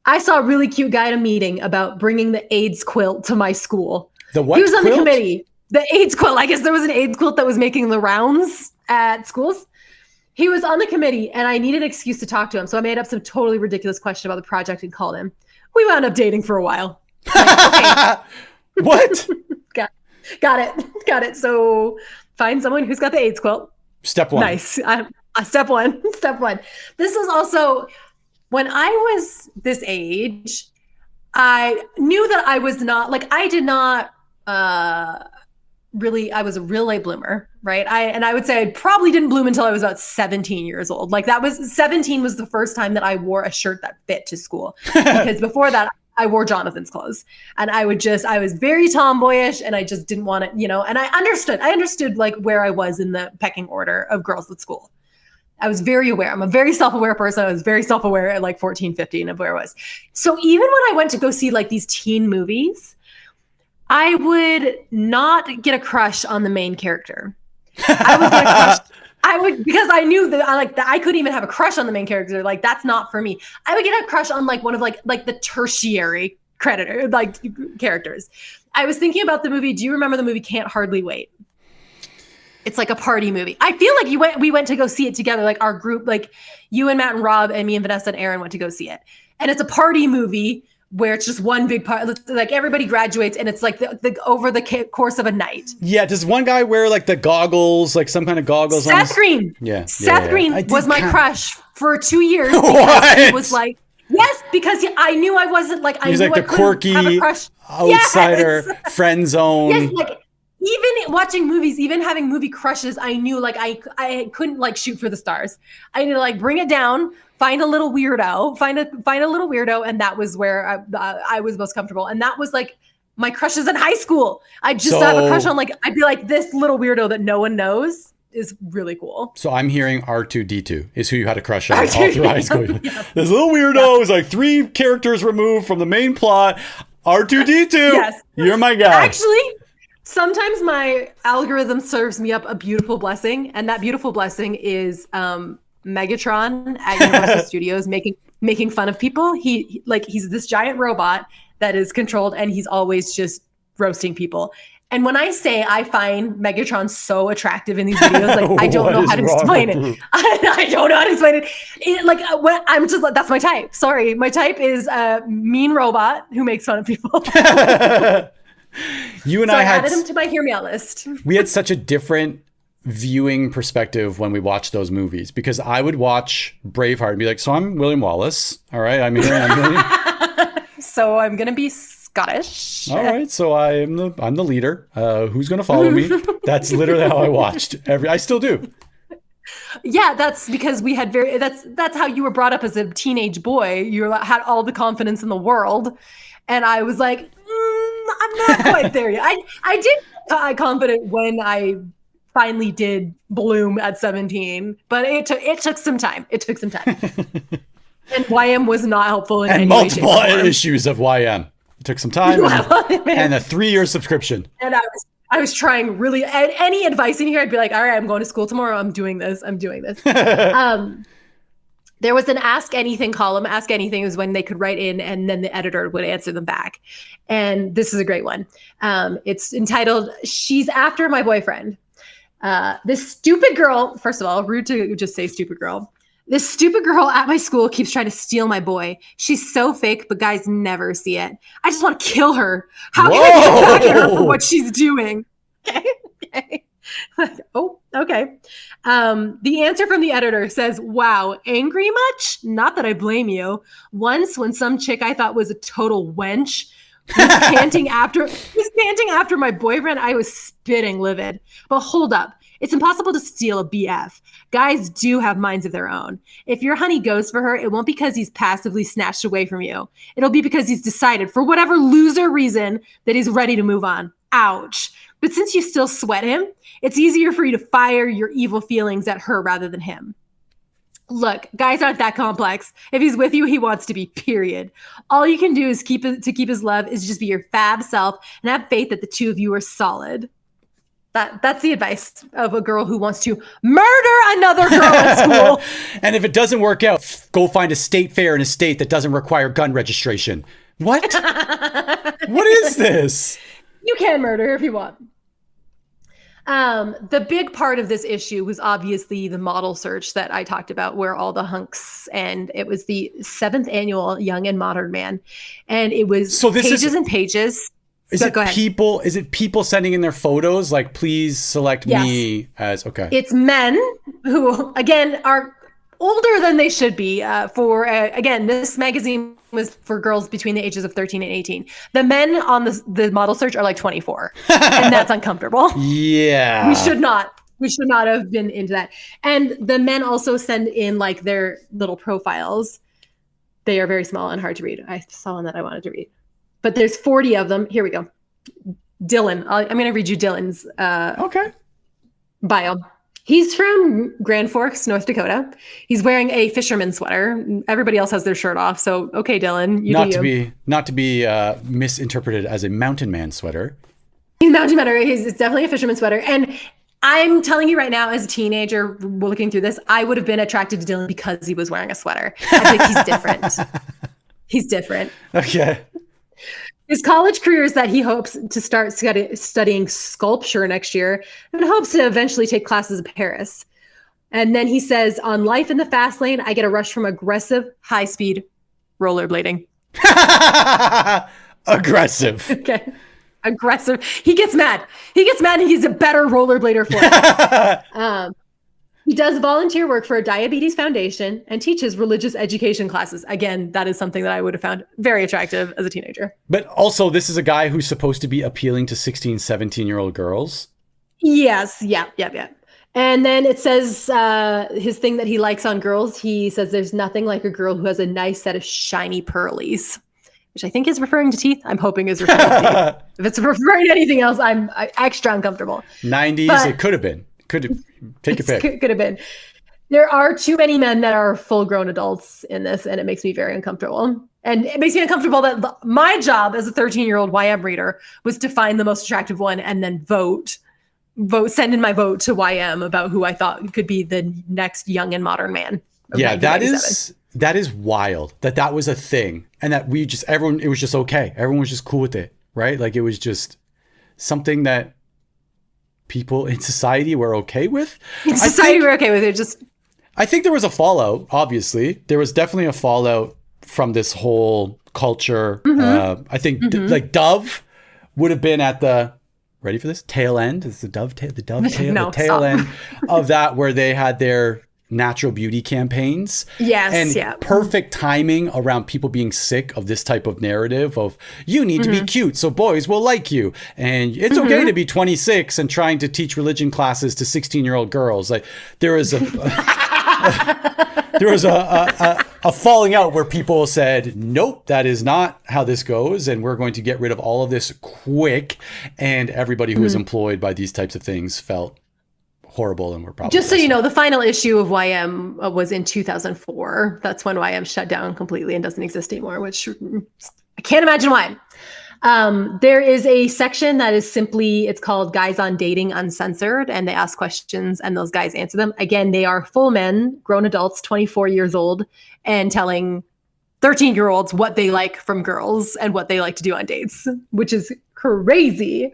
I saw a really cute guy at a meeting about bringing the AIDS quilt to my school. The what? He was on quilt? the committee. The AIDS quilt. I guess there was an AIDS quilt that was making the rounds at schools. He was on the committee and I needed an excuse to talk to him. So I made up some totally ridiculous question about the project and called him. We wound up dating for a while. Like, okay, What? Got it. So find someone who's got the AIDS quilt. Step one. Nice. Step one. This was also when I was this age, I knew that I was not like, I did not really, I was a real late bloomer, right? I would say I probably didn't bloom until I was about 17 years old. Like 17 was the first time that I wore a shirt that fit to school. Because before that, I wore Jonathan's clothes, and I was very tomboyish, and I just didn't want it, and I understood like where I was in the pecking order of girls at school. I was very aware. I'm a very self-aware person. I was very self-aware at like 14, 15 of where I was. So even when I went to go see like these teen movies, I would not get a crush on the main character. I would get a crush. Because I knew that I couldn't even have a crush on the main character. Like, that's not for me. I would get a crush on like one of like the tertiary characters. I was thinking about the movie. Do you remember the movie Can't Hardly Wait? It's like a party movie. I feel like we went to go see it together. Like our group, like you and Matt and Rob and me and Vanessa and Aaron went to go see it. And it's a party movie where it's just one big part, like everybody graduates, and it's like the over the course of a night. Yeah, does one guy wear like the goggles, like some kind of goggles? Seth Green. Yeah. Seth Green was my crush for 2 years. What? It was like, yes, because I knew I wasn't like, I He's knew like the quirky outsider, yes. friend zone. Yes, like even watching movies, even having movie crushes, I knew like I couldn't like shoot for the stars. I need to like bring it down. Find a little weirdo, find a little weirdo. And that was where I was most comfortable. And that was like my crushes in high school. I just have a crush on like, I'd be like, this little weirdo that no one knows is really cool. So I'm hearing R2-D2 is who you had a crush on all through high school. Yeah. This little weirdo is like 3 characters removed from the main plot. R2-D2, yes. You're my guy. Actually, sometimes my algorithm serves me up a beautiful blessing. And that beautiful blessing is, Megatron at Universal Studios making fun of people. He's this giant robot that is controlled, and he's always just roasting people. And when I say I find Megatron so attractive in these videos, like I don't know how to explain it. I don't know how to explain it. I'm just like, that's my type. Sorry, my type is a mean robot who makes fun of people. You and so I added him to my hear me out list. We had such a different viewing perspective when we watched those movies, because I would watch Braveheart and be like, so I'm William Wallace. All right. I'm William. So I'm going to be Scottish. All right. So I'm the leader. Who's going to follow me? That's literally how I watched I still do. Yeah, that's because we had that's how you were brought up as a teenage boy. You had all the confidence in the world. And I was like, I'm not quite there yet. I did get confident when I finally did bloom at 17, but it took some time. And YM was not helpful in any way, shape, or form. Multiple issues of YM. It took some time and a 3-year subscription. And I was trying really, any advice in here, I'd be like, all right, I'm going to school tomorrow. I'm doing this. There was an Ask Anything column. Ask Anything is when they could write in and then the editor would answer them back. And this is a great one. It's entitled, She's After My Boyfriend. This stupid girl, first of all, rude to just say stupid girl. This stupid girl at my school keeps trying to steal my boy. She's so fake, but guys never see it. I just want to kill her. How can I get back at her for what she's doing? Okay. Oh, okay. The answer from the editor says, wow, angry much? Not that I blame you. Once when some chick I thought was a total wench was panting after my boyfriend, I was spitting livid. But hold up. It's impossible to steal a BF. Guys do have minds of their own. If your honey goes for her, it won't be because he's passively snatched away from you. It'll be because he's decided, for whatever loser reason, that he's ready to move on. Ouch. But since you still sweat him, it's easier for you to fire your evil feelings at her rather than him. Look, guys aren't that complex. If he's with you, he wants to be, period. All you can do is keep his love is just be your fab self and have faith that the two of you are solid. That's the advice of a girl who wants to murder another girl at school. And if it doesn't work out, go find a state fair in a state that doesn't require gun registration. What? What is this? You can murder if you want. The big part of this issue was obviously the model search that I talked about, where all the hunks, and it was the 7th annual Young and Modern Man. And it was pages and pages. Is it people sending in their photos? Like, please select me as, okay. It's men who, again, are older than they should be. Again, this magazine was for girls between the ages of 13 and 18. The men on the model search are like 24, and that's uncomfortable. Yeah. We should not have been into that. And the men also send in like their little profiles. They are very small and hard to read. I saw one that I wanted to read, but there's 40 of them. Here we go. Dylan. I'm going to read you Dylan's bio. He's from Grand Forks, North Dakota. He's wearing a fisherman sweater. Everybody else has their shirt off. So, okay, Dylan, not to be misinterpreted as a mountain man sweater. He's a mountain man. It's definitely a fisherman sweater. And I'm telling you right now, as a teenager looking through this, I would have been attracted to Dylan because he was wearing a sweater. I think he's different. He's different. Okay. His college career is that he hopes to start studying sculpture next year and hopes to eventually take classes in Paris. And then he says, on life in the fast lane, I get a rush from aggressive, high-speed rollerblading. Aggressive. Okay. Aggressive. He gets mad. And he's a better rollerblader for it. He does volunteer work for a diabetes foundation and teaches religious education classes. Again, that is something that I would have found very attractive as a teenager. But also, this is a guy who's supposed to be appealing to 16, 17-year-old girls. Yes. Yeah. And then it says his thing that he likes on girls. He says there's nothing like a girl who has a nice set of shiny pearlies, which I think is referring to teeth. I'm hoping is referring to teeth. If it's referring to anything else, I'm extra uncomfortable. 90s, but it could have been. Take a pick. Could have been. There are too many men that are full-grown adults in this, and it makes me very uncomfortable. And it makes me uncomfortable that my job as a 13-year-old YM reader was to find the most attractive one and then send in my vote to YM about who I thought could be the next young and modern man. Yeah, that is wild that was a thing, and that it was just okay. Everyone was just cool with it, right? Like, it was just something that people in society were okay with. We're okay with it. I think there was a fallout. Obviously, there was definitely a fallout from this whole culture. Mm-hmm. I think like Dove would have been at the ready for this tail end. Is the tail end of that, where they had their natural beauty campaigns. Yes. And perfect timing around people being sick of this type of narrative of you need to be cute so boys will like you. And it's okay to be 26 and trying to teach religion classes to 16-year-old girls. Like, there was a falling out where people said, nope, that is not how this goes. And we're going to get rid of all of this quick. And everybody who was employed by these types of things felt horrible, and we're probably just so you know, the final issue of YM was in 2004. That's when YM shut down completely and doesn't exist anymore, which I can't imagine why. There is a section that is it's called Guys on Dating Uncensored, and they ask questions and those guys answer them. Again, they are full men, grown adults, 24 years old, and telling 13-year-olds what they like from girls and what they like to do on dates, which is crazy.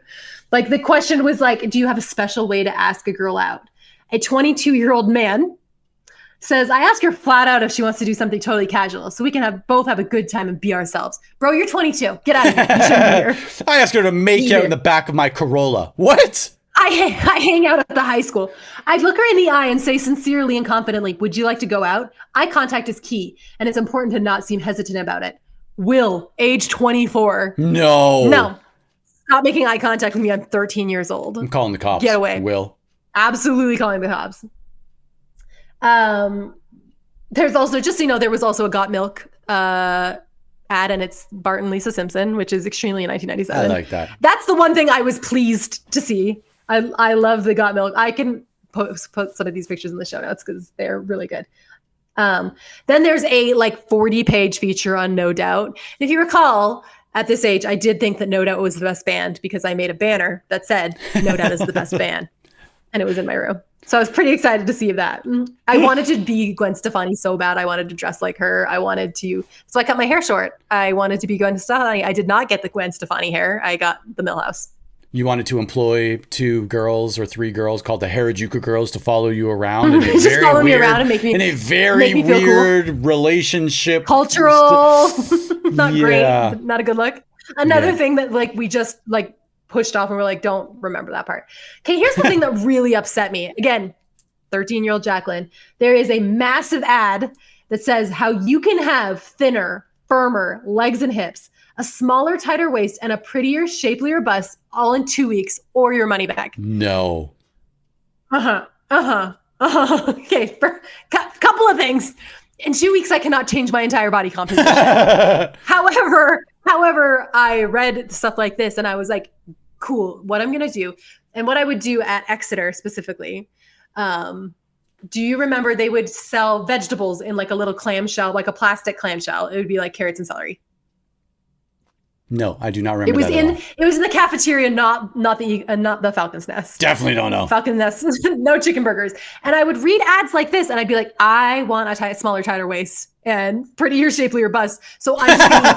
Like, the question was like, do you have a special way to ask a girl out? A 22-year-old man says, I ask her flat out if she wants to do something totally casual so we can both have a good time and be ourselves. Bro, you're 22. Get out of here. You shouldn't be here. I asked her to make out in the back of my Corolla. What? I hang out at the high school. I'd look her in the eye and say sincerely and confidently, would you like to go out? Eye contact is key, and it's important to not seem hesitant about it. Will, age 24. No. Stop making eye contact with me. I'm 13 years old. I'm calling the cops. Get away. Will. Absolutely calling the cops. There's also, just so you know, there was also a Got Milk ad, and it's Bart and Lisa Simpson, which is extremely 1997. I like that. That's the one thing I was pleased to see. I love the Got Milk. I can post some of these pictures in the show notes because they're really good. Then there's a 40-page feature on No Doubt. And if you recall, at this age, I did think that No Doubt was the best band because I made a banner that said No Doubt is the best band. And it was in my room. So I was pretty excited to see that. I wanted to be Gwen Stefani so bad. I wanted to dress like her. So I cut my hair short. I wanted to be Gwen Stefani. I did not get the Gwen Stefani hair. I got the Millhouse. You wanted to employ 2 girls or 3ee girls called the Harajuku girls to follow you around. And just follow me around and make me in a very weird cool relationship. Cultural. Not great. Not a good look. Another thing that like we just like pushed off and we're like, don't remember that part. Okay, here's the thing that really upset me. Again, 13-year-old Jacqueline. There is a massive ad that says how you can have thinner, firmer legs and hips, a smaller, tighter waist, and a prettier, shapelier bust all in 2 weeks or your money back. No. Okay, for couple of things. In 2 weeks, I cannot change my entire body composition. However, I read stuff like this and I was like, cool, what I'm going to do. And what I would do at Exeter specifically, do you remember they would sell vegetables in like a little clamshell, like a plastic clamshell? It would be like carrots and celery. No, I do not remember. It was in the cafeteria, not the Falcon's Nest. Definitely don't know. Falcon's Nest, no chicken burgers. And I would read ads like this, and I'd be like, I want a smaller, tighter waist and prettier, shapelier bust. So I'm just gonna eat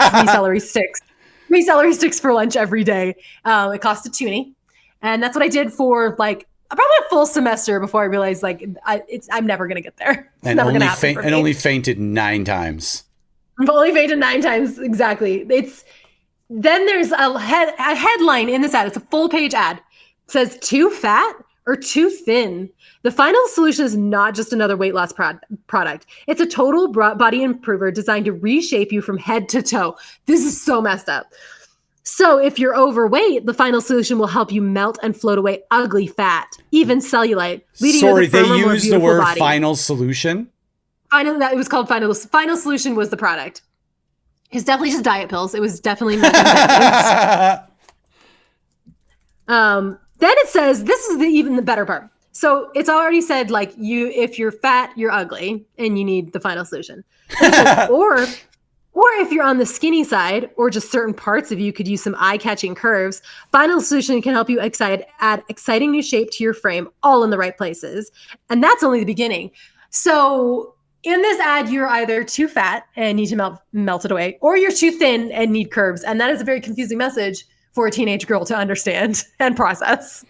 3 celery sticks for lunch every day. It cost a toonie, and that's what I did for like probably a full semester before I realized like I'm never gonna get there. It's never gonna happen for me. And only fainted 9 times. I've only fainted 9 times exactly. Then there's a headline in this ad. It's a full-page ad. It says, too fat or too thin? The final solution is not just another weight loss product. It's a total body improver designed to reshape you from head to toe. This is so messed up. So if you're overweight, the final solution will help you melt and float away ugly fat, even cellulite. Sorry, they used the word final solution? It was called final. Final solution was the product. It's definitely just diet pills. It was definitely not. Then it says, this is even the better part. So it's already said, like, if you're fat, you're ugly, and you need the final solution. Says, or if you're on the skinny side, or just certain parts of you could use some eye-catching curves, final solution can help you add exciting new shape to your frame, all in the right places. And that's only the beginning. So in this ad, you're either too fat and need to melt it away, or you're too thin and need curves. And that is a very confusing message for a teenage girl to understand and process.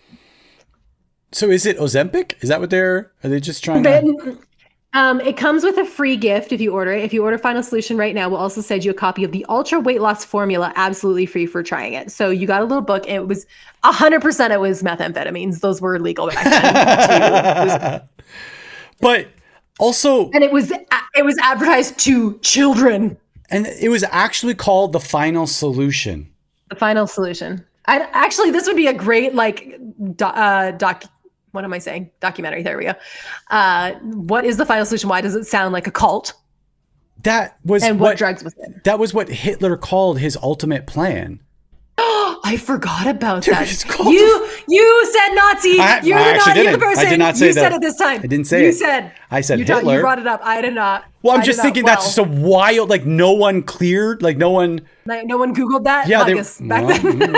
So is it Ozempic? Is that what are they just trying to? It comes with a free gift if you order it. If you order Final Solution right now, we'll also send you a copy of the Ultra Weight Loss Formula, absolutely free for trying it. So you got a little book. It was 100% it was methamphetamines. Those were legal back then. But also, and it was advertised to children, and it was actually called The Final Solution. The Final Solution. This would be a great what am I saying? Documentary. There we go. What is The Final Solution? Why does it sound like a cult? What drugs was it? That was what Hitler called his ultimate plan. I forgot about that. You said Nazi. You're the person. I did not say you that. You said it this time. I didn't say it. I said Hitler. You brought it up. I did not. Well, I'm just thinking that's just a wild, like no one cleared, like no one Googled that. Yeah, back then.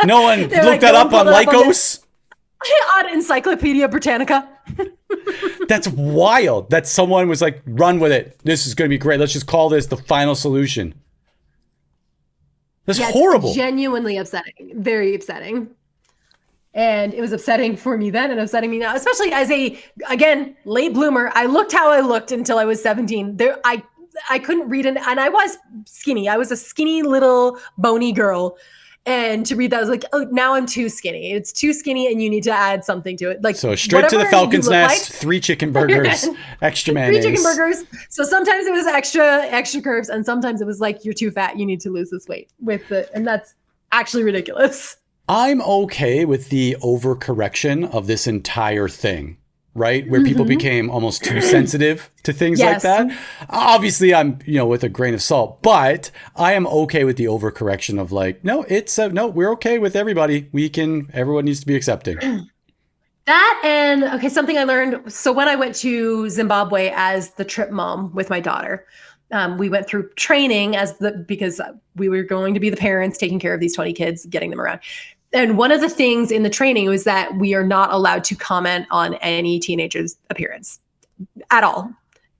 No one looked that up on Lycos. On Encyclopedia Britannica. That's wild. That someone was like, run with it. This is going to be great. Let's just call this The Final Solution. That's horrible. It's genuinely upsetting. Very upsetting. And it was upsetting for me then and upsetting me now, especially as again, late bloomer. I looked how I looked until I was 17. I couldn't read and I was skinny. I was a skinny little bony girl. And to read that, I was like, oh, now I'm too skinny. It's too skinny and you need to add something to it. Like, so straight to the Falcon's Nest, 3 chicken burgers, extra mayonnaise. 3 chicken burgers. So sometimes it was extra curves and sometimes it was like, you're too fat. You need to lose this weight and that's actually ridiculous. I'm okay with the overcorrection of this entire thing, right? Where people became almost too sensitive to things like that. Obviously, I'm, with a grain of salt, but I am okay with the overcorrection of like, no, we're okay with everybody. Everyone needs to be accepting. That and, something I learned. So when I went to Zimbabwe as the trip mom with my daughter, we went through training because we were going to be the parents taking care of these 20 kids, getting them around. And one of the things in the training was that we are not allowed to comment on any teenager's appearance at all,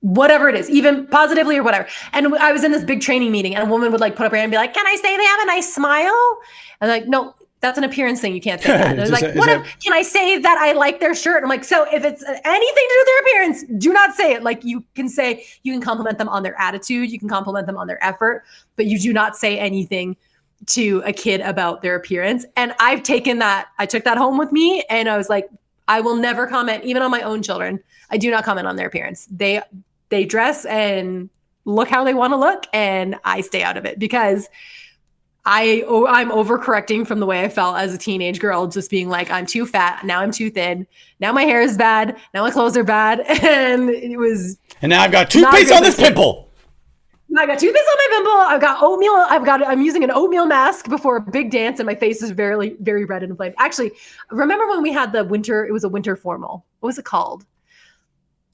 whatever it is, even positively or whatever. And I was in this big training meeting and a woman would like put up her hand and be like, can I say they have a nice smile? And I'm like, no, that's an appearance thing. You can't say that. And I was like, can I say that I like their shirt? And I'm like, so if it's anything to do with their appearance, do not say it. Like you can compliment them on their attitude. You can compliment them on their effort, but you do not say anything to a kid about their appearance. And I took that home with me, and I was like, I will never comment, even on my own children. I do not comment on their appearance. They dress and look how they want to look, and I stay out of it because I'm overcorrecting from the way I felt as a teenage girl, just being like, I'm too fat. Now I'm too thin. Now my hair is bad. Now my clothes are bad. And now I've got toothpaste on this pimple. I got toothpaste on my pimple. I've got oatmeal. I'm using an oatmeal mask before a big dance, and my face is very, very red and inflamed. Actually, remember when we had it was a winter formal. What was it called?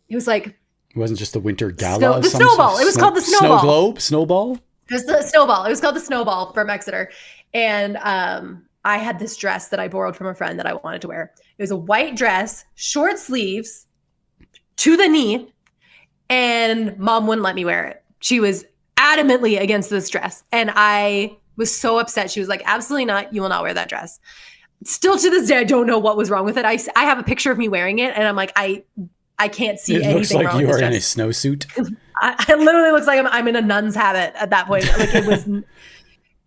It was like, it wasn't just the winter gala. The snowball. It was called the snowball. Snow globe? Snowball? It was the snowball. It was called the snowball from Exeter. And I had this dress that I borrowed from a friend that I wanted to wear. It was a white dress, short sleeves, to the knee, and Mom wouldn't let me wear it. She was adamantly against this dress. And I was so upset. She was like, absolutely not. You will not wear that dress. Still to this day, I don't know what was wrong with it. I have a picture of me wearing it, and I'm like, I can't see anything wrong with this dress. It looks like you are in a snowsuit. It literally looks like I'm in a nun's habit at that point. Like it was,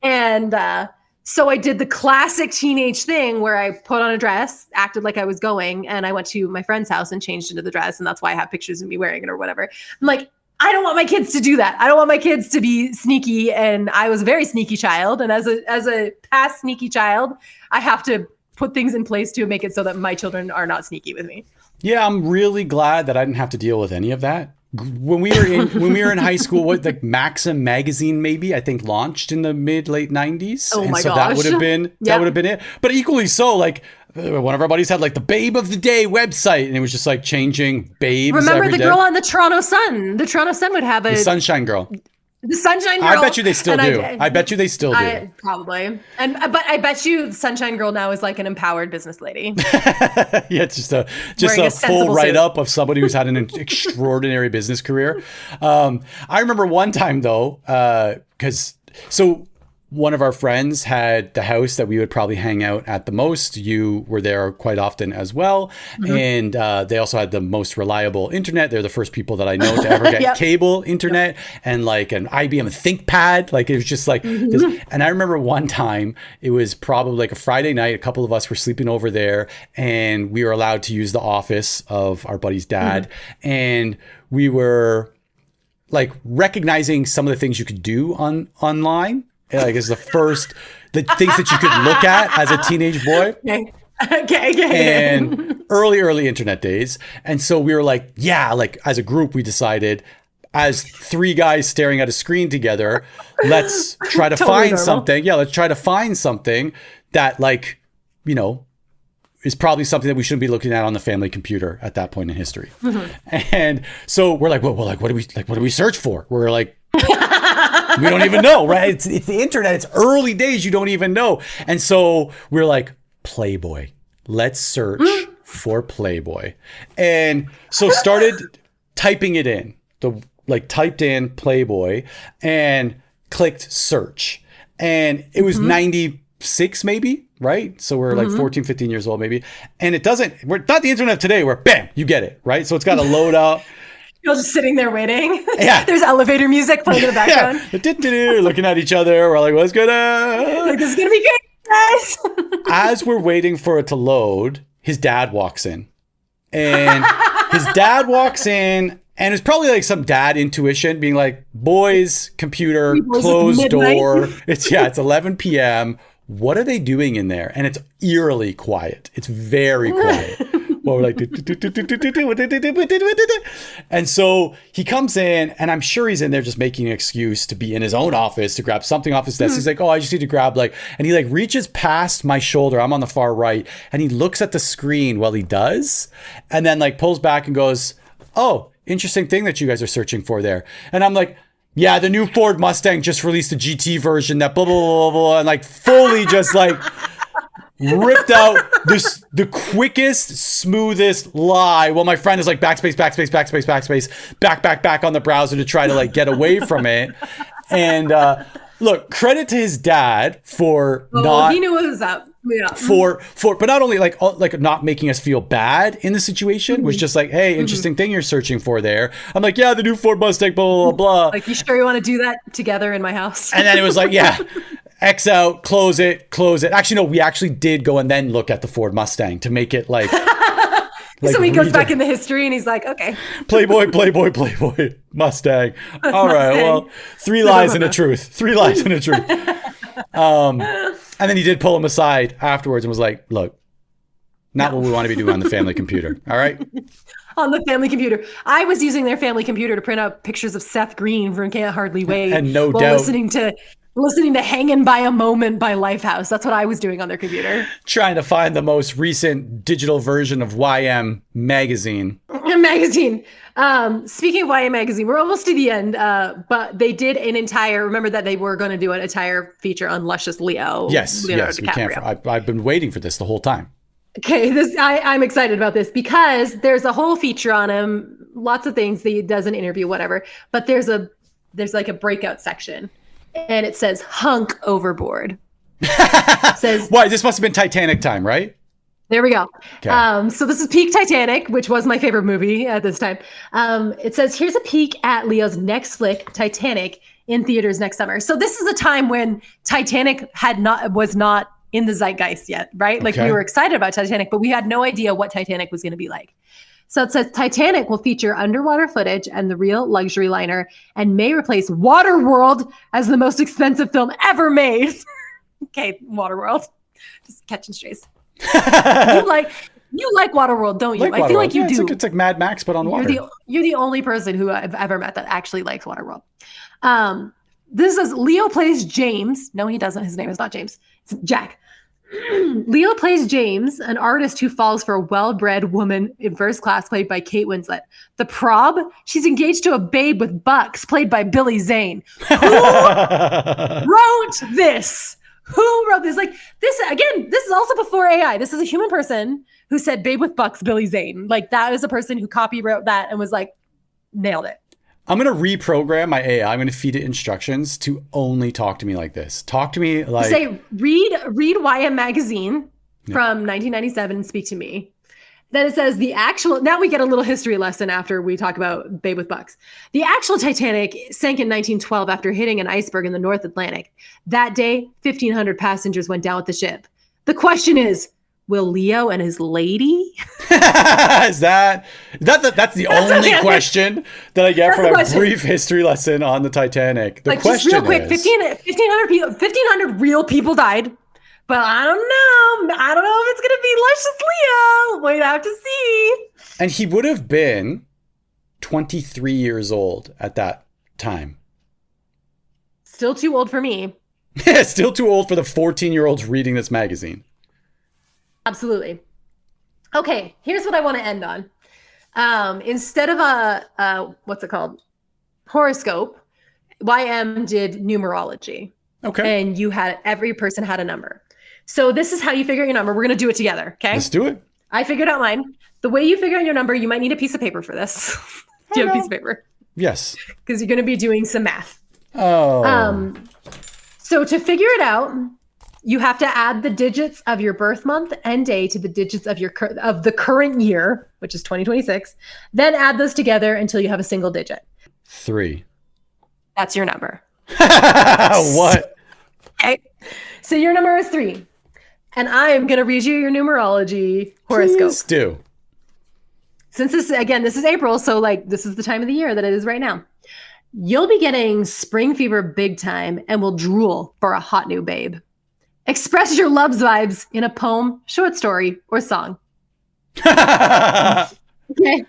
and so I did the classic teenage thing where I put on a dress, acted like I was going, and I went to my friend's house and changed into the dress, and that's why I have pictures of me wearing it or whatever. I'm like, I don't want my kids to do that. I don't want my kids to be sneaky, and I was a very sneaky child, and as a past sneaky child, I have to put things in place to make it so that my children are not sneaky with me. Yeah, I'm really glad that I didn't have to deal with any of that. When we were in high school, like Maxim magazine maybe I think launched in the late 90s. Oh my gosh. That would have been it. But equally so, like one of our buddies had like the Babe of the Day website, and it was just like changing babes. Remember every the day. Girl on the Toronto Sun? The Toronto Sun would have the Sunshine Girl. The Sunshine Girl. I bet you they still do. I bet you they still do. Probably. But I bet you the Sunshine Girl now is like an empowered business lady. Yeah, it's just a full write-up of somebody who's had an extraordinary business career. I remember one time though, one of our friends had the house that we would probably hang out at the most. You were there quite often as well. Mm-hmm. And they also had the most reliable internet. They're the first people that I know to ever get cable internet and like an IBM ThinkPad. Like it was just like this. And I remember one time, it was probably like a Friday night. A couple of us were sleeping over there, and we were allowed to use the office of our buddy's dad. Mm-hmm. And we were like recognizing some of the things you could do online. Like it's the things that you could look at as a teenage boy. Okay. And early internet days. And so we were like, yeah, like as a group, we decided as three guys staring at a screen together, let's try to find something. Yeah, let's try to find something that like, you know, is probably something that we shouldn't be looking at on the family computer at that point in history. Mm-hmm. And so we're like, well, like, what do we search for? We're like, we don't even know, right? It's the internet. It's early days. You don't even know. And so we're like, Playboy. Let's search for Playboy. And so started typing it in. Typed in Playboy and clicked search. And it was 96 maybe, right? So we're like 14, 15 years old maybe. And we're not the internet today where bam, you get it, right? So it's got to load up. You're just sitting there waiting. Yeah. There's elevator music playing in the background. Yeah. Looking at each other. We're like, what's going on? Like, this is going to be good, guys. As we're waiting for it to load, his dad walks in. And and it's probably like some dad intuition being like, boys, computer, closed door. It's 11 p.m. What are they doing in there? And it's eerily quiet. It's very quiet. Well, we're like, and so he comes in, and I'm sure he's in there just making an excuse to be in his own office to grab something off his desk. He's like, oh, I just need to grab and he like reaches past my shoulder. I'm on the far right, and he looks at the screen while he does, and then like pulls back and goes, oh, interesting thing that you guys are searching for there. And I'm like, yeah, the new Ford Mustang just released a GT version that blah, blah, blah, blah, and like fully just like ripped out the quickest, smoothest lie. Well, my friend is like backspace, back on the browser to try to like get away from it. And look, credit to his dad for he knew what was up. Yeah. But not only like not making us feel bad in the situation, was just like, hey, interesting thing you're searching for there. I'm like, yeah, the new Ford Mustang, blah, blah, blah. Like, you sure you want to do that together in my house? And then it was like, yeah. X out, close it. Actually, no, we actually did go and then look at the Ford Mustang to make it like so he goes back in the history and he's like, okay. Playboy, Mustang. All right, well, 3 lies and a truth. 3 lies and a truth. And then he did pull him aside afterwards and was like, look, not what we want to be doing on the family computer. All right. On the family computer. I was using their family computer to print out pictures of Seth Green from Can't Hardly Wait. And no doubt. Listening to Hangin' by a Moment by Lifehouse. That's what I was doing on their computer. Trying to find the most recent digital version of YM Magazine. Speaking of YM Magazine, we're almost to the end, but they did remember that they were going to do an entire feature on Luscious Leo. Yes, we can't. I've been waiting for this the whole time. Okay, I'm excited about this because there's a whole feature on him, lots of things that he does an interview, whatever, but there's like a breakout section. And it says hunk overboard. Says, why? This must have been Titanic time, right? There we go. Okay. So this is peak Titanic, which was my favorite movie at this time. It says, here's a peek at Leo's next flick, Titanic, in theaters next summer. So this is a time when Titanic was not in the zeitgeist yet, right? Like we were excited about Titanic, but we had no idea what Titanic was going to be like. So it says Titanic will feature underwater footage and the real luxury liner and may replace Waterworld as the most expensive film ever made. Okay, Waterworld. Just catching strays. You like Waterworld, don't you? I feel like you do. It's like Mad Max, but on water. You're the only person who I've ever met that actually likes Waterworld. This is Leo plays James. No, he doesn't. His name is not James. It's Jack. Leo plays James, an artist who falls for a well-bred woman in first class, played by Kate Winslet. The prob, she's engaged to a babe with bucks, played by Billy Zane. Who wrote this? Who wrote this? Like this, again, this is also before AI. This is a human person who said babe with bucks, Billy Zane. Like that is a person who copywrote that and was like, nailed it. I'm going to reprogram my AI. I'm going to feed it instructions to only talk to me like this. Talk to me like... Say, read YM Magazine from 1997 and speak to me. Then it says now we get a little history lesson after we talk about Babe with Bucks. The actual Titanic sank in 1912 after hitting an iceberg in the North Atlantic. That day, 1,500 passengers went down with the ship. The question is, will Leo and his lady? That's the only question that I get from a brief history lesson on the Titanic. The question just real quick, 1,500 real people died, but I don't know if it's going to be Luscious Leo. We'd have to see. And he would have been 23 years old at that time. Still too old for me. Yeah, still too old for the 14-year-olds reading this magazine. Absolutely. Okay, here's what I want to end on. Instead of a what's it called? Horoscope, YM did numerology. Okay. And every person had a number. So this is how you figure out your number. We're going to do it together, okay? Let's do it. I figured out mine. The way you figure out your number, you might need a piece of paper for this. Do you have a piece of paper? Yes. Because you're going to be doing some math. Oh. So to figure it out, you have to add the digits of your birth month and day to the digits of the current year, which is 2026. Then add those together until you have a single digit. 3. That's your number. What? Okay. So your number is 3. And I am going to read you your numerology horoscope. Please do. Since this is April, so this is the time of the year that it is right now. You'll be getting spring fever big time and will drool for a hot new babe. Express your love vibes in a poem, short story, or song. Okay.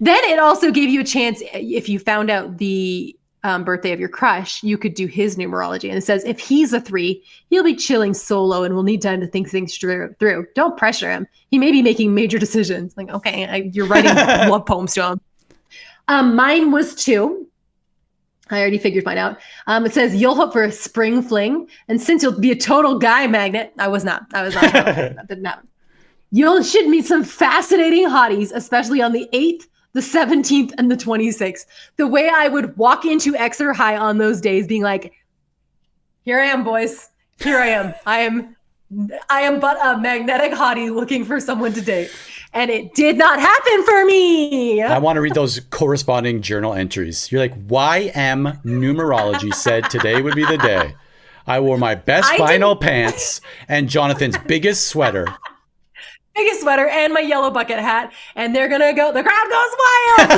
Then it also gave you a chance, if you found out the birthday of your crush, you could do his numerology. And it says, if he's a 3, he'll be chilling solo and will need time to think things through. Don't pressure him. He may be making major decisions. Like, okay, you're writing love poems to him. Mine was 2. I already figured mine out. It says, you'll hope for a spring fling. And since you'll be a total guy magnet, I was not. That didn't happen. You should meet some fascinating hotties, especially on the 8th, the 17th, and the 26th. The way I would walk into Exeter High on those days being like, here I am, boys. Here I am. I am but a magnetic hottie looking for someone to date. And it did not happen for me. I want to read those corresponding journal entries. You're like, YM numerology said today would be the day. I wore my best vinyl pants and Jonathan's biggest sweater. Biggest sweater and my yellow bucket hat, and they're gonna go. The crowd goes wild.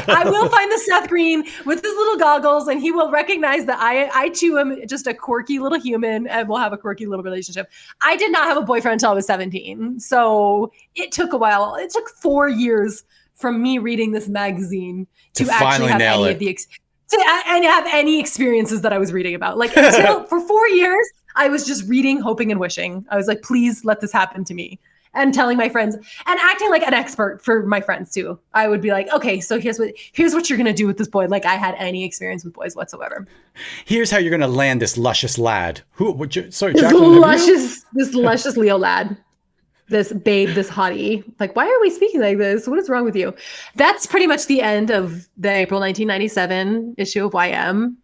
I will find the Seth Green with his little goggles, and he will recognize that I too am just a quirky little human, and we'll have a quirky little relationship. I did not have a boyfriend until I was 17, so it took a while. It took 4 years from me reading this magazine to actually have any of the and have any experiences that I was reading about. Like until for 4 years, I was just reading, hoping, and wishing. I was like, please let this happen to me. And telling my friends and acting like an expert for my friends too. I would be like, okay, so here's what you're gonna do with this boy. Like I had any experience with boys whatsoever. Here's how you're gonna land this luscious lad. Sorry, this luscious Leo lad. This babe, this hottie. Like, why are we speaking like this? What is wrong with you? That's pretty much the end of the April 1997 issue of YM.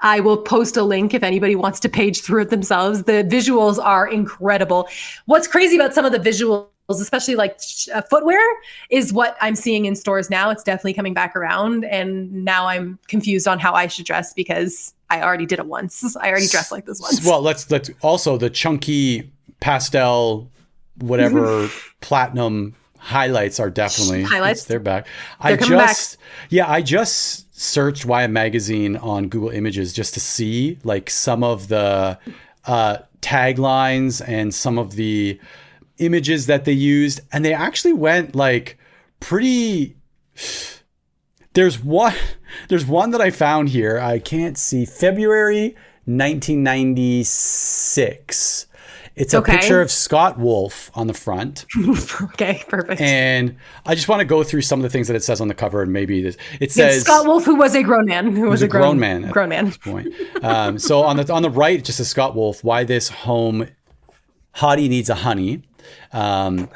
I will post a link if anybody wants to page through it themselves. The visuals are incredible. What's crazy about some of the visuals, especially like footwear, is what I'm seeing in stores now. It's definitely coming back around. And now I'm confused on how I should dress because I already did it once. I already dressed like this once. Well, let's also the chunky pastel, whatever platinum highlights are definitely highlights. They're back. They're coming back. I just searched YM magazine on Google Images just to see like some of the taglines and some of the images that they used, and they actually went like pretty. There's one that I found here. I can't see. February 1996. It's a picture of Scott Wolf on the front. Okay, perfect. And I just want to go through some of the things that it says on the cover, and maybe it says Scott Wolf, who was a grown man, who was a grown man at this point. So on the right, it just says Scott Wolf. Why this home hottie needs a honey. And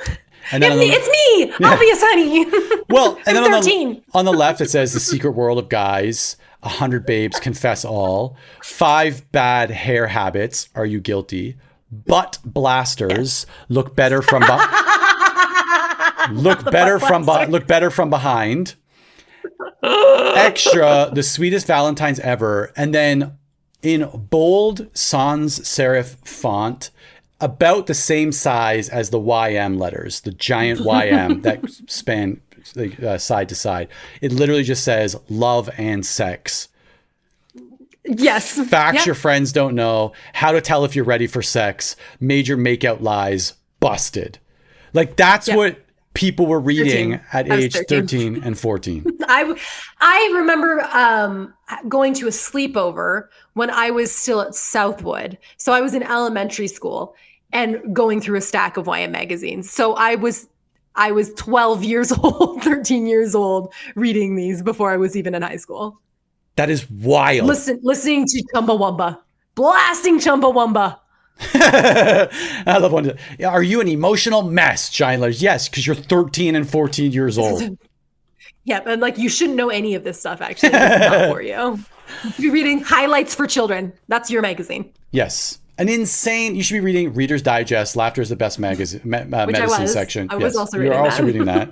then it's me. Yeah. Obvious honey. Well, and then 13. on the left, it says the secret world of guys. 100 babes confess all. 5 bad hair habits. Are you guilty? Butt blasters look better from look better from behind. Extra, the sweetest Valentine's ever, and then in bold sans serif font, about the same size as the YM letters, the giant YM that span side to side. It literally just says love and sex. Yes. Facts your friends don't know. How to tell if you're ready for sex. Major makeout lies. Busted. Like that's what people were reading at age 13 and 14. I remember going to a sleepover when I was still at Southwood. So I was in elementary school and going through a stack of YM magazines. So I was 12 years old, 13 years old, reading these before I was even in high school. That is wild. Listening to Chumbawamba, blasting Chumbawamba. I love one. Are you an emotional mess, giant letters? Yes, because you're 13 and 14 years old. Yeah, and like you shouldn't know any of this stuff. Actually, it's not for you. You should be reading highlights for children. That's your magazine. Yes, an insane. You should be reading Reader's Digest. Laughter is the best medicine section. I was also reading that. You're also reading that.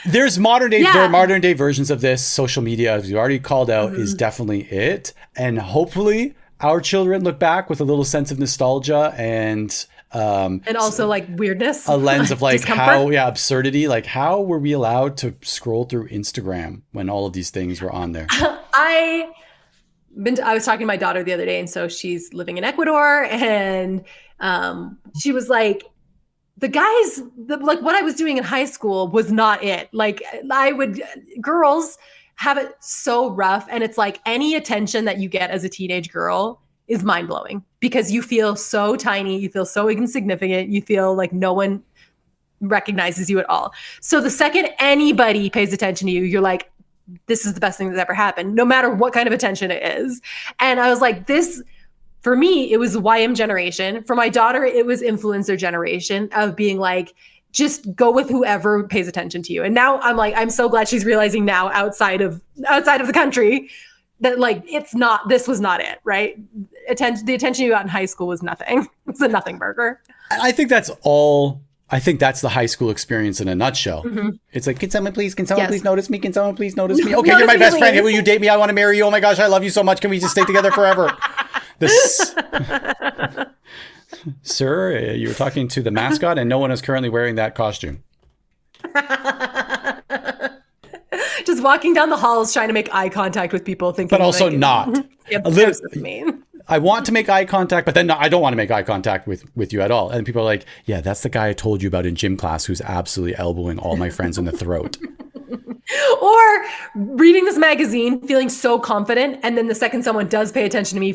There's modern day versions of this. Social media, as you already called out, is definitely it. And hopefully our children look back with a little sense of nostalgia and also like weirdness, a lens of like discomfort. how absurdity. Like how were we allowed to scroll through Instagram when all of these things were on there? I was talking to my daughter the other day, and so she's living in Ecuador, and she was like, the guys, like what I was doing in high school was not it. Like girls have it so rough. And it's like any attention that you get as a teenage girl is mind blowing because you feel so tiny. You feel so insignificant. You feel like no one recognizes you at all. So the second anybody pays attention to you, you're like, this is the best thing that's ever happened, no matter what kind of attention it is. And I was like, for me, it was YM generation. For my daughter, it was influencer generation of being like, just go with whoever pays attention to you. And now I'm so glad she's realizing now outside of the country that like, this was not it, right? The attention you got in high school was nothing. It's a nothing burger. I think that's all I think that's the high school experience in a nutshell. Mm-hmm. It's like, can someone please Yes. notice me? Can someone please notice me? Okay, Notice you're my me, best friend. please. Will you date me? I want to marry you. Oh my gosh, I love you so much. Can we just stay together forever? This, sir, you were talking to the mascot, and no one is currently wearing that costume. Just walking down the halls trying to make eye contact with people, thinking, But also like, not. be A little- obsessed with me. I want to make eye contact, but then I don't want to make eye contact with you at all. And people are like, yeah, that's the guy I told you about in gym class who's absolutely elbowing all my friends in the throat. Or reading this magazine, feeling so confident, and then the second someone does pay attention to me,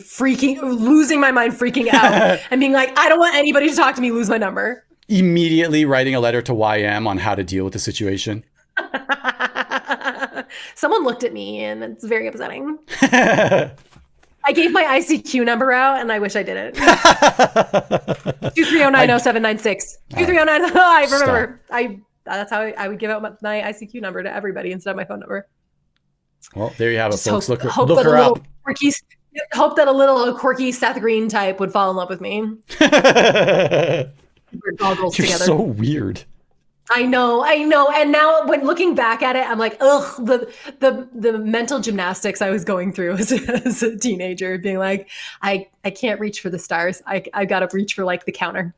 losing my mind, freaking out, and being like, I don't want anybody to talk to me, lose my number. Immediately writing a letter to YM on how to deal with the situation. Someone looked at me, and it's very upsetting. I gave my ICQ number out, and I wish I didn't. 230907996. 23090. I remember. That's how I would give out my ICQ number to everybody instead of my phone number. Well, there you have it, Just folks. Look her that up. Hope that a little quirky Seth Green type would fall in love with me. Wear goggles You're together. so weird. I know. And now when looking back at it, I'm like, ugh, the mental gymnastics I was going through as a teenager, being like, I can't reach for the stars. I got to reach for like the counter.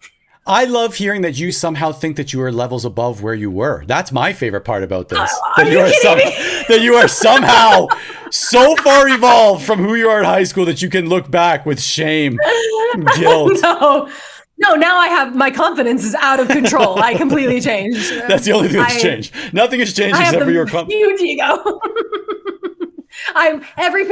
I love hearing that you somehow think that you are levels above where you were. That's my favorite part about this. That you are somehow so far evolved from who you are in high school that you can look back with shame and guilt. No, now I have my confidence is out of control. I completely changed. That's the only thing that's changed. Nothing has changed except for your confidence. Huge ego. Every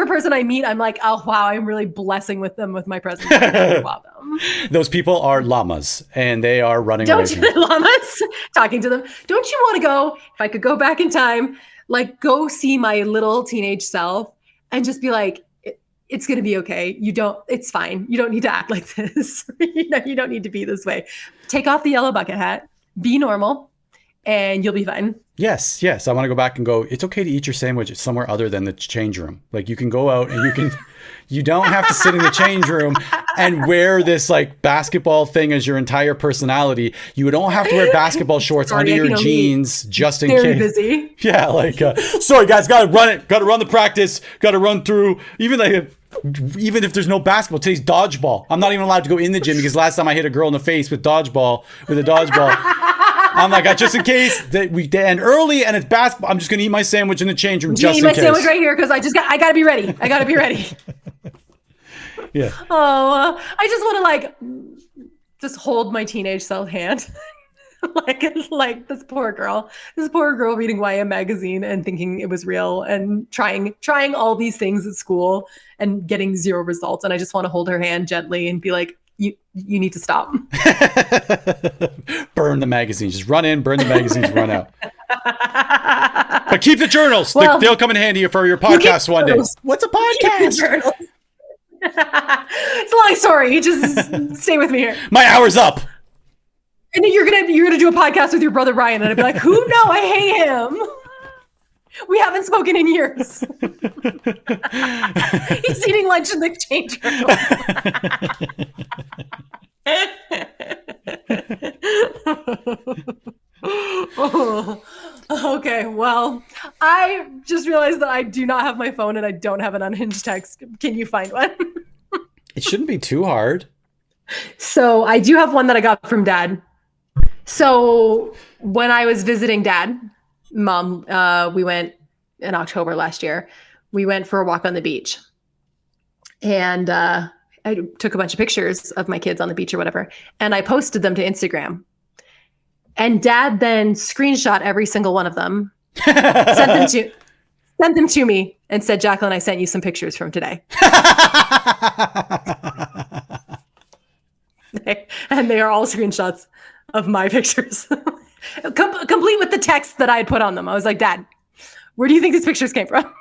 person I meet, I'm like, oh wow, I'm really blessing with them with my presence. Wow, them. Those people are llamas, and they are running away from llamas talking to them. Don't you want to go? If I could go back in time, like go see my little teenage self, and just be like, it's going to be okay. It's fine. You don't need to act like this. You don't need to be this way. Take off the yellow bucket hat, be normal, and you'll be fine. Yes. I want to go back and go, it's okay to eat your sandwich somewhere other than the change room. Like you can go out and you don't have to sit in the change room and wear this like basketball thing as your entire personality. You don't have to wear basketball shorts under your jeans just in case. Very busy. Yeah. Like, sorry guys, got to run it. Got to run the practice. Got to run through. Even if there's no basketball, today's dodgeball. I'm not even allowed to go in the gym because last time I hit a girl in the face with a dodgeball. I'm like, just in case that we end early and it's basketball, I'm just gonna eat my sandwich in the change room just in case. Eat my sandwich right here because I gotta be ready. I gotta be ready. Yeah. Oh, I just want to like just hold my teenage self hand. like this poor girl reading YM magazine and thinking it was real and trying all these things at school and getting zero results. And I just want to hold her hand gently and be like, you need to stop. Burn the magazines. Just run in, burn the magazines, run out. But keep the journals. Well, they'll come in handy for your podcast one day. What's a podcast? It's a long story. Just stay with me here. My hour's up. And then you're gonna do a podcast with your brother Ryan, and I'd be like, who? No, I hate him. We haven't spoken in years. He's eating lunch in the change room. Okay, well, I just realized that I do not have my phone and I don't have an unhinged text. Can you find one? It shouldn't be too hard. So I do have one that I got from Dad. So when I was visiting Dad, Mom, we went in October last year. We went for a walk on the beach. And I took a bunch of pictures of my kids on the beach or whatever. And I posted them to Instagram. And Dad then screenshot every single one of them, sent them to me, and said, Jacqueline, I sent you some pictures from today. And they are all screenshots of my pictures, complete with the text that I had put on them. I was like, Dad, where do you think these pictures came from?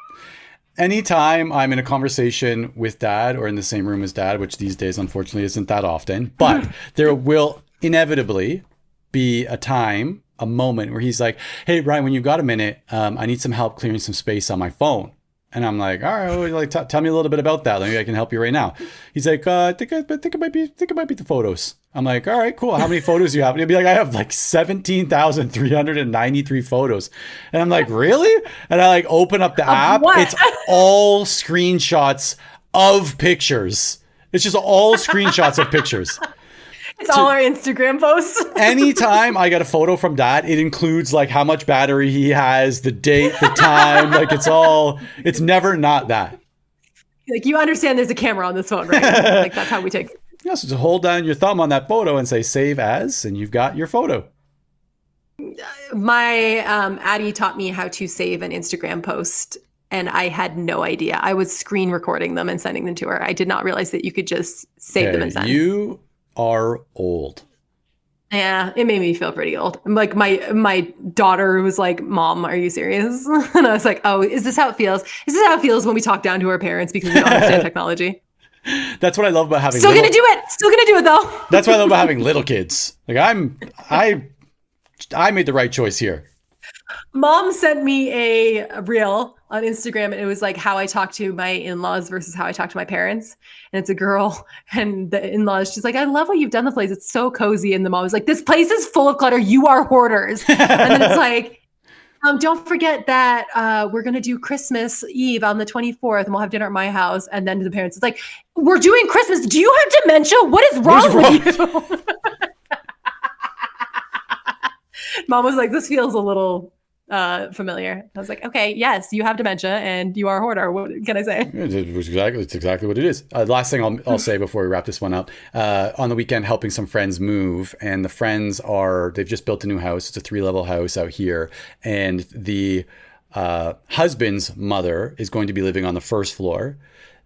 Anytime I'm in a conversation with Dad or in the same room as Dad, which these days, unfortunately, isn't that often, but there will inevitably be a moment where he's like, hey, Ryan, when you got a minute, I need some help clearing some space on my phone. And I'm like, all right, well, like tell me a little bit about that. Maybe I can help you right now. He's like, I think it might be the photos. I'm like, all right, cool. How many photos do you have? And he'll be like, I have like 17,393 photos. And I'm like, really? And I like open up the app. What? It's all screenshots of pictures. It's just all screenshots of pictures. It's all our Instagram posts. Anytime I get a photo from Dad, it includes like how much battery he has, the date, the time. Like it's never not that. Like, you understand there's a camera on this phone, right? Like, that's how we take it. Yeah, so just hold down your thumb on that photo and say save as, and you've got your photo. My Addie taught me how to save an Instagram post, and I had no idea. I was screen recording them and sending them to her. I did not realize that you could just save them and send. You are old. Yeah, it made me feel pretty old. Like my daughter was like, "Mom, are you serious?" And I was like, "Oh, is this how it feels? Is this how it feels when we talk down to our parents because we don't understand technology?" That's what I love about having. Still gonna do it though. That's what I love about having little kids. Like I made the right choice here. Mom sent me a reel on Instagram, and it was like how I talk to my in-laws versus how I talk to my parents. And it's a girl, and the in-laws, she's like, I love what you've done the place. It's so cozy. And the mom was like, this place is full of clutter. You are hoarders. And then it's like, don't forget that we're going to do Christmas Eve on the 24th, and we'll have dinner at my house. And then to the parents, it's like, we're doing Christmas. Do you have dementia? What is wrong with you? Mom was like, this feels a little familiar. I was like, okay, yes, you have dementia and you are a hoarder. What can I say? It's exactly what it is. Last thing I'll say before we wrap this one up. On the weekend, helping some friends move, and the friends they've just built a new house. It's a 3-level house out here, and the husband's mother is going to be living on the first floor.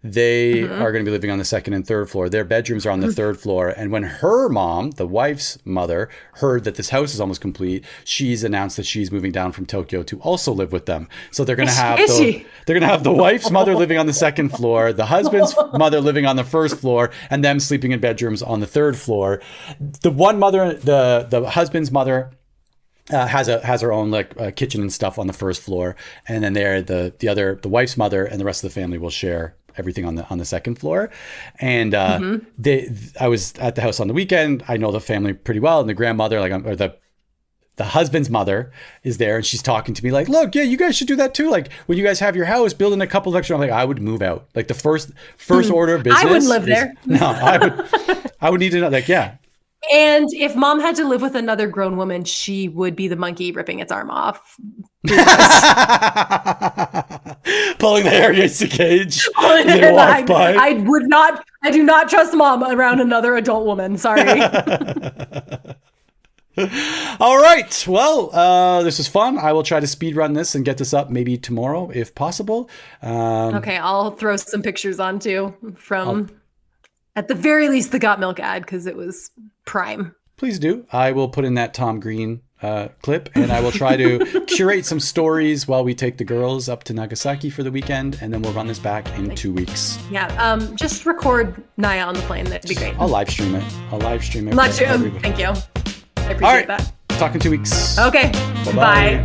They are going to be living on the second and third floor. Their bedrooms are on the third floor. And when her mom, the wife's mother, heard that this house is almost complete, she's announced that she's moving down from Tokyo to also live with them. So they're going to have the wife's mother living on the second floor, the husband's mother living on the first floor, and them sleeping in bedrooms on the third floor. The husband's mother has her own like kitchen and stuff on the first floor, and then the wife's mother and the rest of the family will share everything on the second floor. And I was at the house on the weekend. I know the family pretty well, and the grandmother, or the husband's mother, is there, and she's talking to me like, look, yeah, you guys should do that too. Like, when you guys have your house, build in a couple of extra. I'm like, I would move out. Like, the first order of business. I wouldn't live there. No, I would need to know. Like, yeah. And if Mom had to live with another grown woman, she would be the monkey ripping its arm off. Pulling the hair against the cage. They walk by. I do not trust Mom around another adult woman. Sorry. All right. Well, this was fun. I will try to speed run this and get this up maybe tomorrow if possible. Okay, I'll throw some pictures on too from... At the very least, the Got Milk ad, because it was prime. Please do. I will put in that Tom Green clip, and I will try to curate some stories while we take the girls up to Nagasaki for the weekend, and then we'll run this back in 2 weeks. Yeah, just record Naya on the plane. That'd be great. I'll live stream it. Thank you. I appreciate that. Talk in 2 weeks. Okay. Bye.